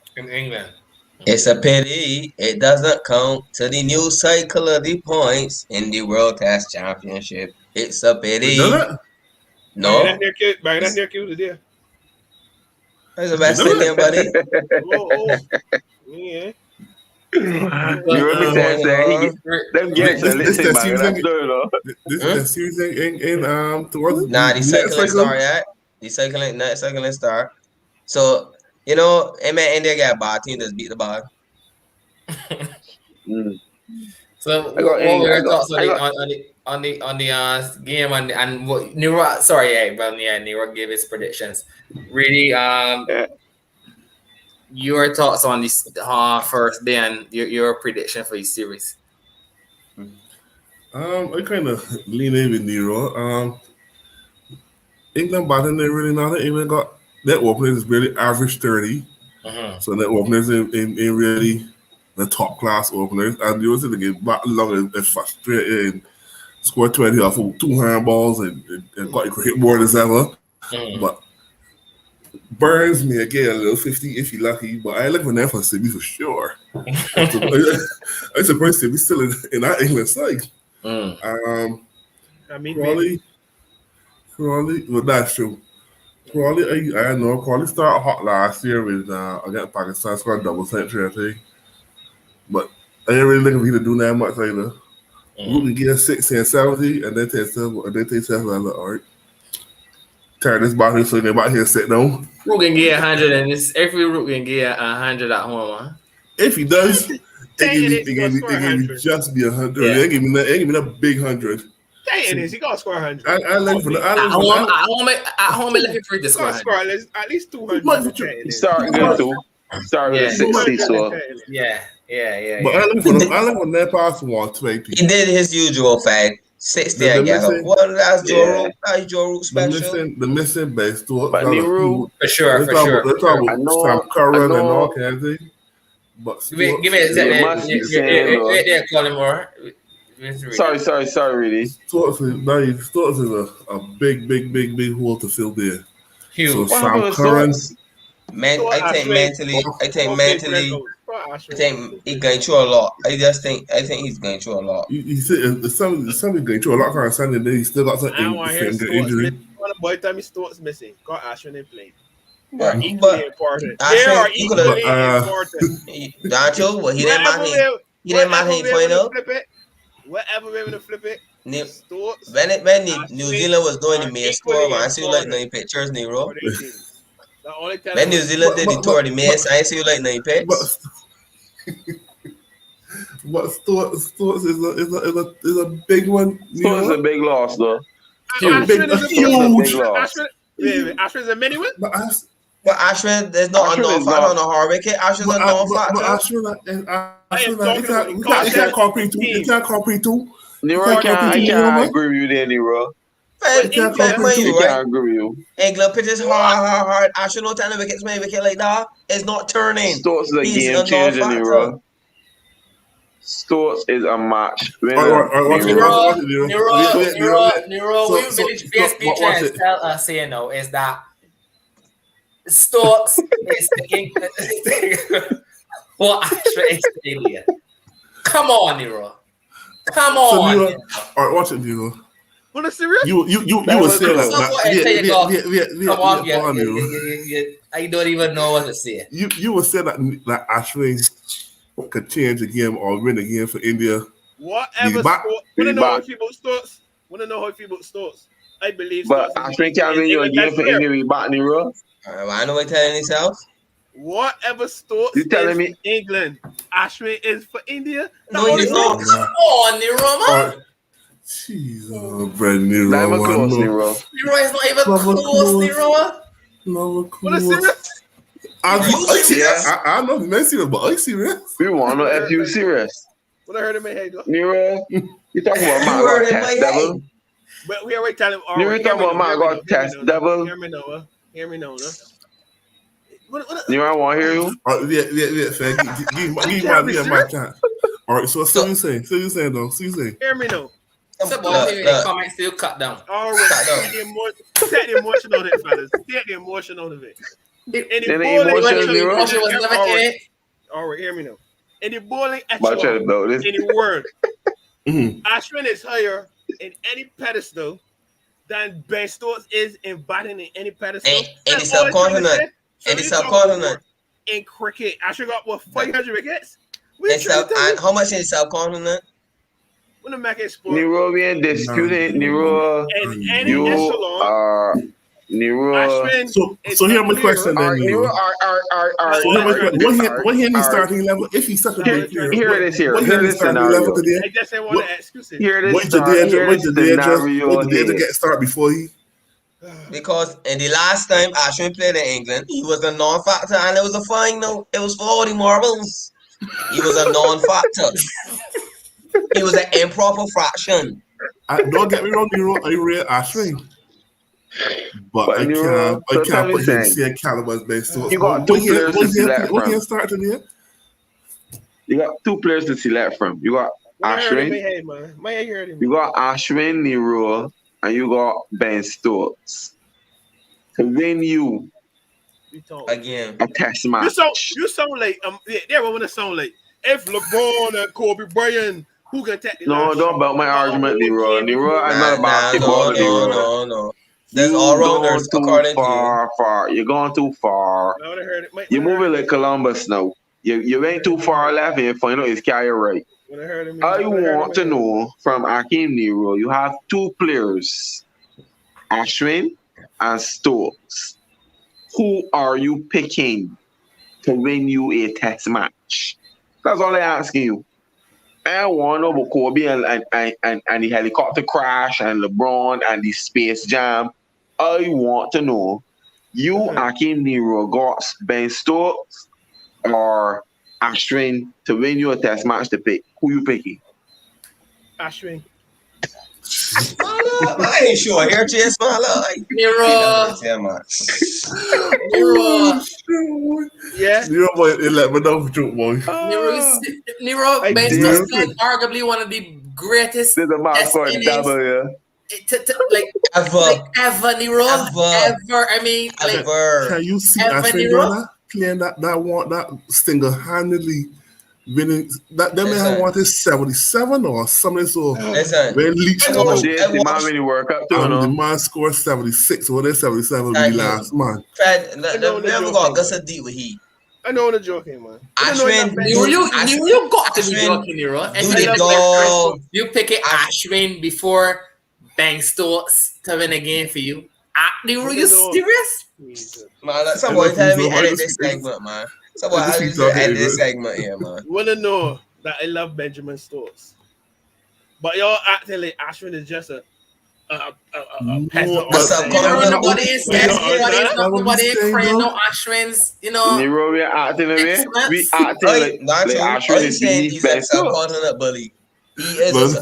It's a pity it doesn't count to the new cycle of the points in the World Test Championship. It's a pity. No. Back that near Q today. That's the best thing there, buddy. Yeah. You really saying them games are listen, man. This is the series in towards the cycling star yet. The cycling star. So India got a bad team that's beat the ball. So what were your thoughts on the game and what Nero? Sorry, Nero gave his predictions. Really, your thoughts on this first day and your prediction for this series. I kind of lean in with Nero. England batting they really not. England got their openers really average 30. So their openers in really the top class openers, and you also get back long and frustrated and score 20 off of 2 handballs and got to hit more than ever. But Burns may get a little 50 if he lucky, but I look for that for Sibby for sure. I'm surprised Sibby's still in that England side. Crawley, well, that's true. Crawley, I know Crawley started hot last year with against Pakistan, scored a double century, I think. But I ain't really looking for you to do that much either. We can get 60 and 70, and then take 7, and then take 7. I'm like, all right. Turn this back here so you can back here and sit down. Rook can get 100, and every Rook can get 100 at home, huh? If he does, it can just be 100. Yeah. They give me that big 100. Dang it, he got to score 100. I look for at home, looking for the score. At least 200. Start good too. Start with 60. So yeah. But I look for that pass 120. He did his usual thing. 60 again. What that's Joe Root special? The missing base to for sure. Let's talk about Sam Curran and all kind of thing. But give me a second. Yeah, call him more. Sorry, really. Stokes is a big hole to fill there. Huge. So Sam Curran. I think mentally, he's going through a lot. I think he's going through a lot. You see, something going through a lot of Sunday. Then he still got some injury. By the time Stokes missing, got Ashwin in play. But equally important. They are equally important. He didn't matter. He didn't matter. Whatever way to flip it, Stokes. When New Zealand was doing the main score, man, I see you like 9 pictures, Nero. When New Zealand did the tour of the main, I see you like 9 pics. But Stokes is a big one. Stokes is a big loss, though. Ashwin is a Huge loss. Ashwin is a mini one? But Ashwin, there's not a non-factor on a hard wicket. Ashwin's a non-factor. But Ashwin, you can't compete too. You can't compete too. Nero, I can't agree with you there, Nero. I can't agree with you. England pitches hard. Ashwin no turning wickets, man. Wicket like that. It's not turning. Stokes is a game changer, Nero. Stokes is a match winner. Nero, we basically trying to tell us here now is that Stokes is the well, actually, Australia. Come on, Nero. Come on. So, Nero, all right, watch it, Nero. What is serious? You would say like that. I don't even know what to say. You would say that Ashwin could change a game or win a game for India. Whatever. Want to know how people Stokes? I believe. But Ashwin can't win your game for India. We back Nero. I know what telling yourself. Whatever Stokes you telling me England, Ashwin is for India. No, he's not. Come on, Nero, man. Jeez, brand Nero. Not even close, Nero. Nero is not even close, Nero. No, what is serious? I know you may serious, but are you serious? We want to know if you serious. What I heard in my head, though. Nero, you talking about my God test devil? But we already telling him. Nero, you talking about my God test devil? Hear me now, no. Nero, I want to hear you. Yeah, fair. Give my chance. All right, so you saying though. So you saying. Hear me now. Comments still cut down. All right, take the emotion on it, fellas. Take the emotion out of it. Emotion was never in it. All right, hear me now. In the bowling echelon, in the world, Ashwin is higher in any pedestal than Ben Stokes is in batting in any pedestal. In the subcontinent. In the subcontinent. In cricket, Ashwin got what 500 wickets. And how much in the subcontinent? When the Mac sport, Nero, we ain't disputing. Nero, you are Nero. So here's my question then. Nero, what he in the starting level? If he's such a big player, here it is. Here what it is. level today? I just want to excuse it. Here it is. What did the get start before he? Because in the last time Ashwin played in England, he was a non-factor and it was a fine no. It was for all the marbles. He was a non-factor. He was an improper fraction. Don't get me wrong, Nero. I rate Ashwin. But I can't put him in the caliber as best. You got two players to select from. What he start today? You got two players to select from. You got Ashwin. You got Ashwin, Nero, and you got Ben Stokes. To win you again a test match. You sound like they want to sound like if LeBron and Kobe Bryant. Who can take the No, don't about my argument, Nero. Nero, I'm not a basketball. No. There's all rounders according to you. You're going too far. You're moving like Columbus now. You ain't too far left and you find out it's carry right. I want to know from Akeem Nero, you have two players, Ashwin and Stokes. Who are you picking to win you a test match? That's all I'm asking you. I want to know about Kobe and the helicopter crash and LeBron and the Space Jam. I want to know, you, Akeem Nero, got Ben Stokes or Ashwin to win you a test match to pick. Who you picking? Ashwin. I ain't sure. Here, Chase, Nero. Yeah. Nero, boy, let me know, boy. Nero, Ben Stokes is arguably one of the greatest. There's a man called W. Ever, Nero. Ever. I mean, ever. Can you see Ashwin playing that single-handedly? Winning that they may have wanted 77 or something. So listen, when Leach the man scored 76 or they 77 the last man. Fred, never got Gus a deep with he. I know the joking, man. Ashwin, You got to be Ashwin, joking, Nero. do the dog. You pick it Ashwin before Ben Stokes to win a game for you. Nero, you serious? Man, somebody telling me edit this segment, man. Somebody has to edit this segment here, man. Wanna know that I love Benjamin Stokes, but y'all acting like Ashwin is just a peasant. Nobody is crying no Ashwins, you know. Nero, we acting away. We acting like Ashwin is the best. Subcontinent bully. He is.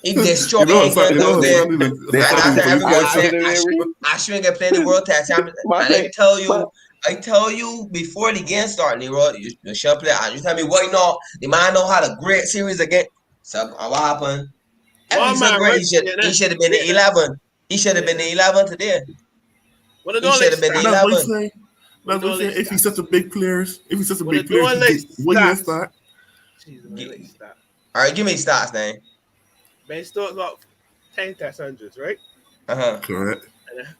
He destroyed England out there. Ashwin can play the World Tag Championship. And I tell you before the game start, Nero, you should play. You tell me what you know. The man know how to great series again. So what happened? He should have been the 11. He should have been the 11 today. He should have been the 11. If he's such a big player, what he start? All right, give me stats, then. Ben Stokes got 10 test hundreds, right? Correct.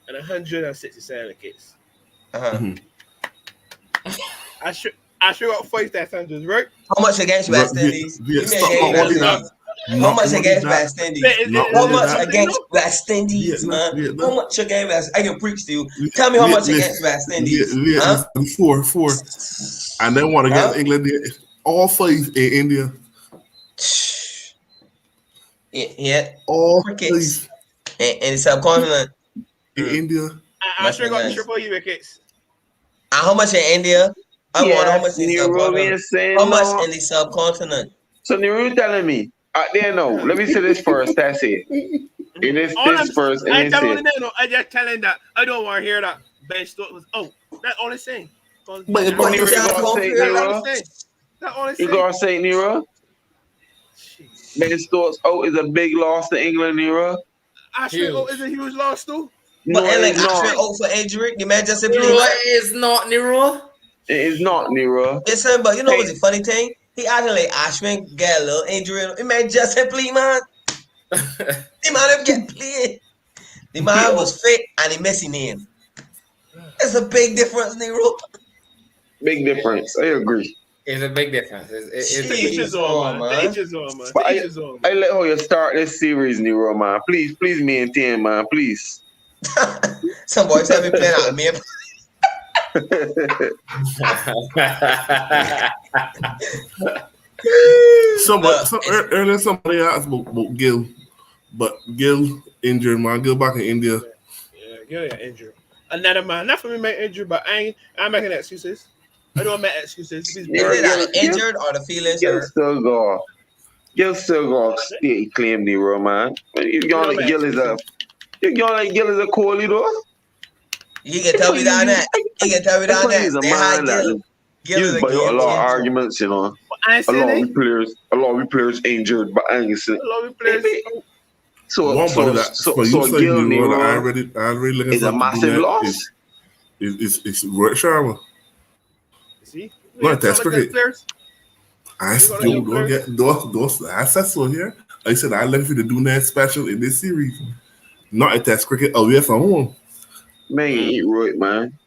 And 167 wickets. I should got 5 test hundreds, right? How much against West Indies? How much against West Indies? How much against West Indies, man? How much against West? I can preach to you. Tell me how much against West Indies. Four. And then one against England. All 5 in India. Yeah. All crickets. In the subcontinent. In India. I sure got triple wickets. And how much in India? I want how much in the subcontinent. How much in the subcontinent? So Nero telling me, there no. Let me say this first. That's it. It is this first. I just telling that I don't want to hear that Ben Stokes was out. That's all I'm saying. That's all I'm saying. You gonna say Nero? Ben Stokes out is a big loss to England, Nero. Ashwin is a huge loss too. But Ashwin out for injury. The man just simply is not Nero. It is not Nero. Listen, but you know what's the funny thing? He acting like Ashwin get a little injury. The man just simply, man. The man get played. The man was fit and he missing in. It's a big difference, Nero. Big difference. I agree. It's a big difference. It's man. I let how you start this series, Nero, man. Please maintain, man. Please. Some boys have been playing out of me. Earlier somebody asked about Gill, but Gill injured, man. Gill back in India. Yeah, Gill got injured. Another man, not for me, make injured, but I'm making excuses. I don't make excuses. Is it injured or the feelings? Gill still go stay claim Nero, man. You gonna like Gill is a Kohli though. You can tell me that. You can tell me that. They had Gill is a lot of arguments, you know. A lot of players injured, but I ain't saying. A lot of players. So Gill Nero is a massive loss. It's Rohit Sharma. See? Not Test cricket. I still don't get those assets on here. I said I left you to do that special in this series. Not a Test cricket away from home. Man, you eat right, man.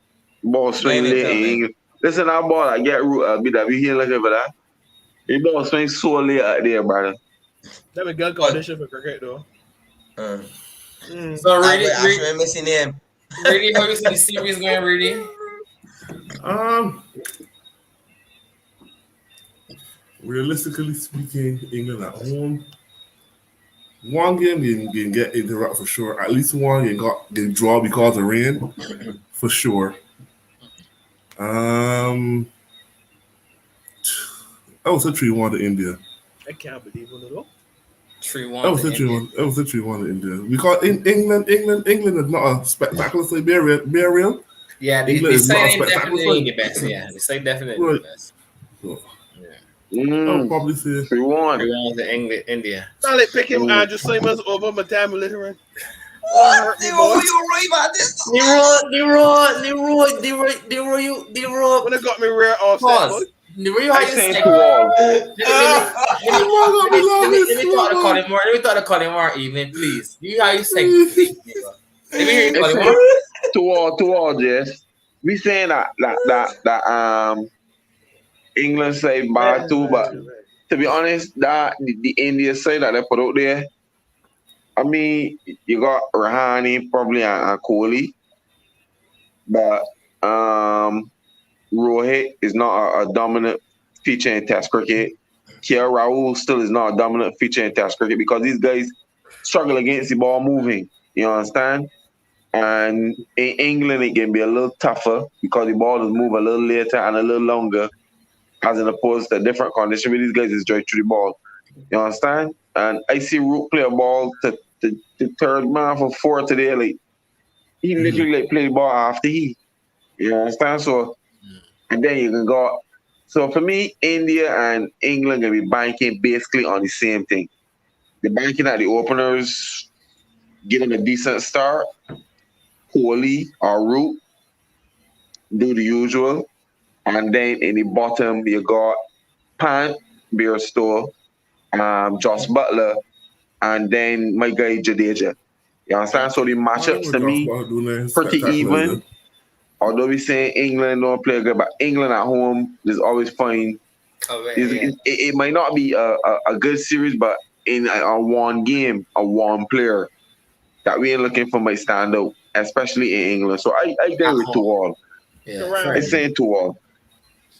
Ball swing late. Listen, that ball I get root. I'll be that. We hear like over that. The ball swing so late out there, brother. That was good condition for cricket, though. So, really, missing him. Really, how you see the series going, really? Realistically speaking, England at home. One game you can get interrupt for sure. At least one you can draw because of rain for sure. I would say 3-1 to India. I can't believe it at all. 3-1. I would say 3-1 to India. Because England is not a spectacular side. Be real. Yeah, the side ain't definitely the best. Yeah, the side definitely the best. So, I'll probably say 3-1 to India. Not like picking Andrew Simons over Matam Littering. What? You right about this? Leroy. When it got me rare offset. Leroy, how you say? Let me talk to Colin Moore evening, please. You how you say? Let me hear you, Colin Moore. To all, yes. We saying that England side bad too, but to be honest, that the India side that they put out there, I mean, you got Rahane probably and Kohli, but Rohit is not a dominant feature in Test cricket. KL Rahul still is not a dominant feature in Test cricket because these guys struggle against the ball moving. You understand? And in England, it can be a little tougher because the ball does move a little later and a little longer, as opposed to a different condition where these guys is straight through the ball. You understand? And I see Root play a ball to third man for four today. Like he literally like play the ball after he. You understand? So, and then you can go. So for me, India and England gonna be banking basically on the same thing. They're banking at the openers, getting a decent start. Kohli or Root do the usual, and then in the bottom you got Pant, Bairstow, Josh Butler, and then my guy Jadeja. You understand? So the matchups to me pretty even. Although we say England don't play good, but England at home is always fine. It might not be a good series, but in a one game, a one player that we ain't looking for might stand out, especially in England. So I go with 2-all. Yeah, I say 2-all.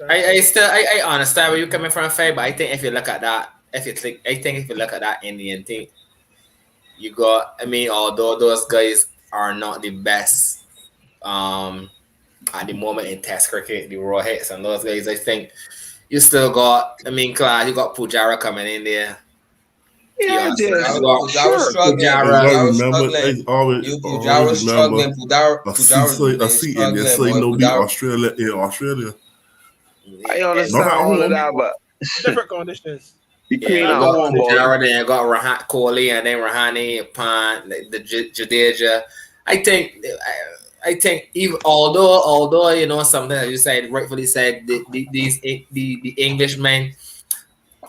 I understand where you're coming from, Faye, but I think if you look at that, if you look at that Indian thing, you got. I mean, although those guys are not the best at the moment in Test cricket, the Rohits and those guys, I think you still got. I mean, class, you got Pujara coming in there. Yeah, Pujara was struggling. Pujara was struggling. A seat in there, so no beat Australia in Australia. I understand all of that, but different conditions. You got Pujara, then you got Kohli, and then Rahane, Pant, the Jadeja. I think even although you know something that you said rightfully said the Englishmen,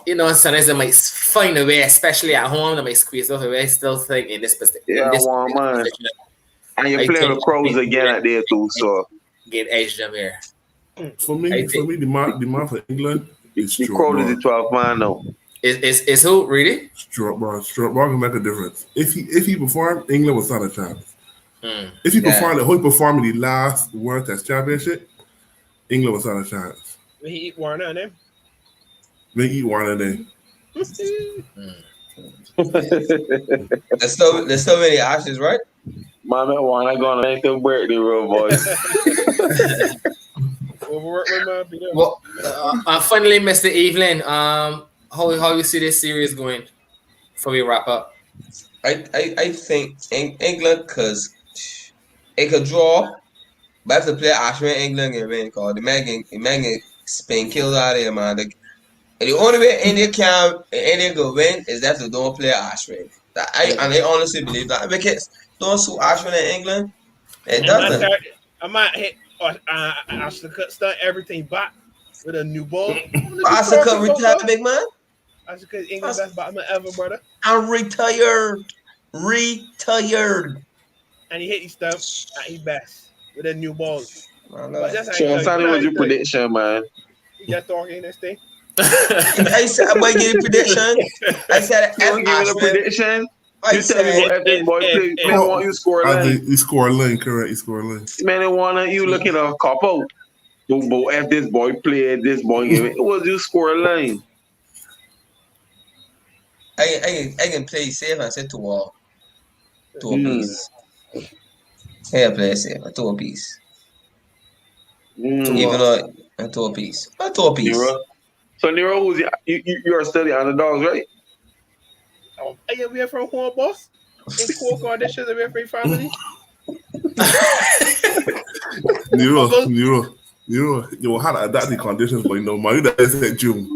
you know, sometimes they might find a way, especially at home, they might squeeze out a way. I still think in this position, man. And you're playing with pros again at there too, so get edged them here. For me, the mark for England is Stuart. Crow is the 12th man now. Is who really? Stuart Broad can make a difference. If he performed, England was not a chance. If he performed, how he performed in the last World Test Championship, England was not a chance. Will he eat Warner and them? They eat Warner then. There's so many options, right? My man Warner gonna make them work the real boys. Well, finally, Mr. Evelyn, how you see this series going before we wrap up? I think England, because it could draw, but if they play Ashman, England can win because the man can spin kills out of there, man. The only way India can win is that they don't play Ashman. I honestly believe that because don't suit Ashman in England. It doesn't. I might hit Ashton Cut start everything back with a new ball. Ashton Cut retired, big man. Ashton Cut England best batsman ever, brother. I'm retired. And he hit his stuff at his best with a new ball. So Sally was your prediction, man. You just talking this thing. I said I might get a prediction. I said I'm giving a prediction. You tell me what this boy play. Man, want you score a line. He score a line, correct? He score a line. Man, they want you looking at a cop out. But if this boy played, this boy give it was you score a line. I can play safe and say 2-all. 2 apiece. Yeah, play safe. 2 apiece. Even though 2 apiece. 2 apiece. So Nero, who's you are still the underdogs, right? Oh, yeah, we are from home, boss. In cool conditions, we are from family. Nero. You had to adapt the conditions, but you know, man, that is in June.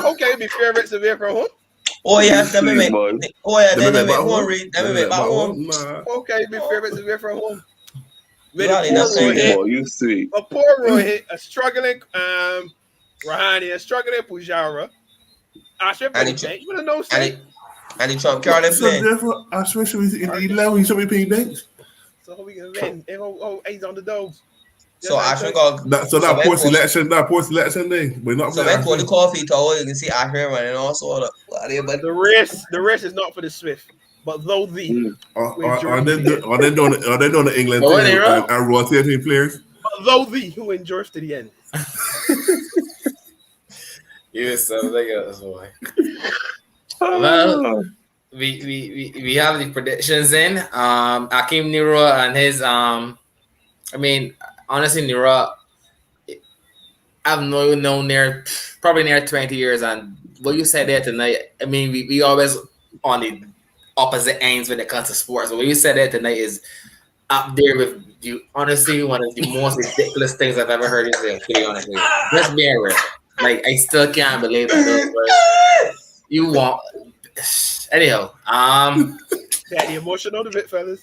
Okay, be favorites to be from home. Oh yeah, let me make home. Okay, be favorites to be from home. You see. A poor Rohit, a struggling Rahane, a struggling Pujara. And the Trump card is playing. Therefore, I swear, in the 11, you should be paying bench. So we can win. He's on the dogs. So Ashwin got that poor selection thing. We're not so when call the coffee tower, you can see Ashwin running also. But the race is not for the swift, but though the are they doing the England Oh, thing they and rotating players? but though the who endures to the end. You sound like us, boy. Well, we have the predictions in. Akim Nero and his I mean, honestly, Nero, I've known probably near 20 years, and what you said there tonight, I mean, we always on the opposite ends when it comes to sports. But what you said there tonight is up there with you. Honestly, one of the most ridiculous things I've ever heard you say. To be honest with you, just being real. Like, I still can't believe that those words you want. Anyhow, That the emotion out of it, fellas.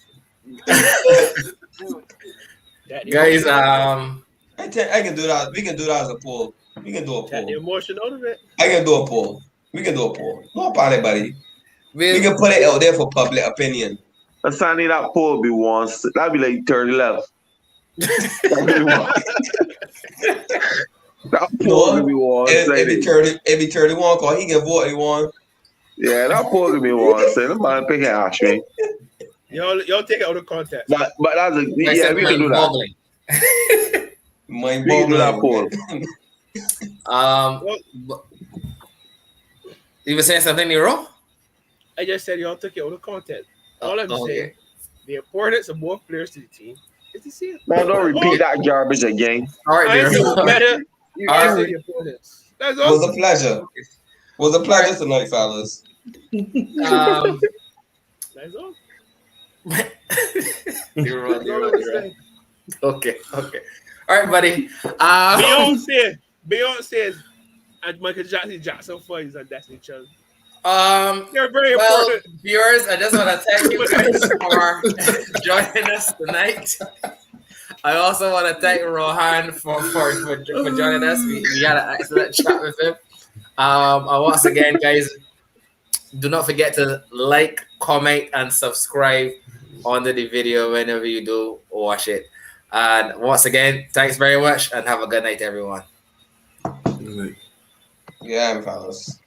guys, I can do that. We can do that as a poll. We can do a That the poll. emotion out of it. I can do a poll. We can do a poll. No about it, buddy. We can put it out there for public opinion. That's only that poll be once. That'd be like 30 left. That poll will be one. If he 31, cause he can vote he won. Yeah, that poll will be one. So the man pick Ashwin. Y'all take it out of context. But that's we can do that. Mind We can do that boggling. poll. You were saying something, Nero? I just said y'all took it out of context. All I'm saying, the importance of both players to the team is the same. Man, don't repeat that garbage again. All right, I Nero. feel better. You All guys right. say the importance. That's all. Was a pleasure. Was a pleasure tonight, fellas. That's all. Nero. Okay. All right, buddy. Beyonce and Michael Jackson Boys and Destiny Child. They're very well, important. viewers, I just want to thank you guys for joining us tonight. I also want to thank Rohan for joining us. We had an excellent chat with him. And once again, guys, do not forget to like, comment, and subscribe under the video whenever you do watch it. And once again, thanks very much, and have a good night, everyone. Yeah, fellas.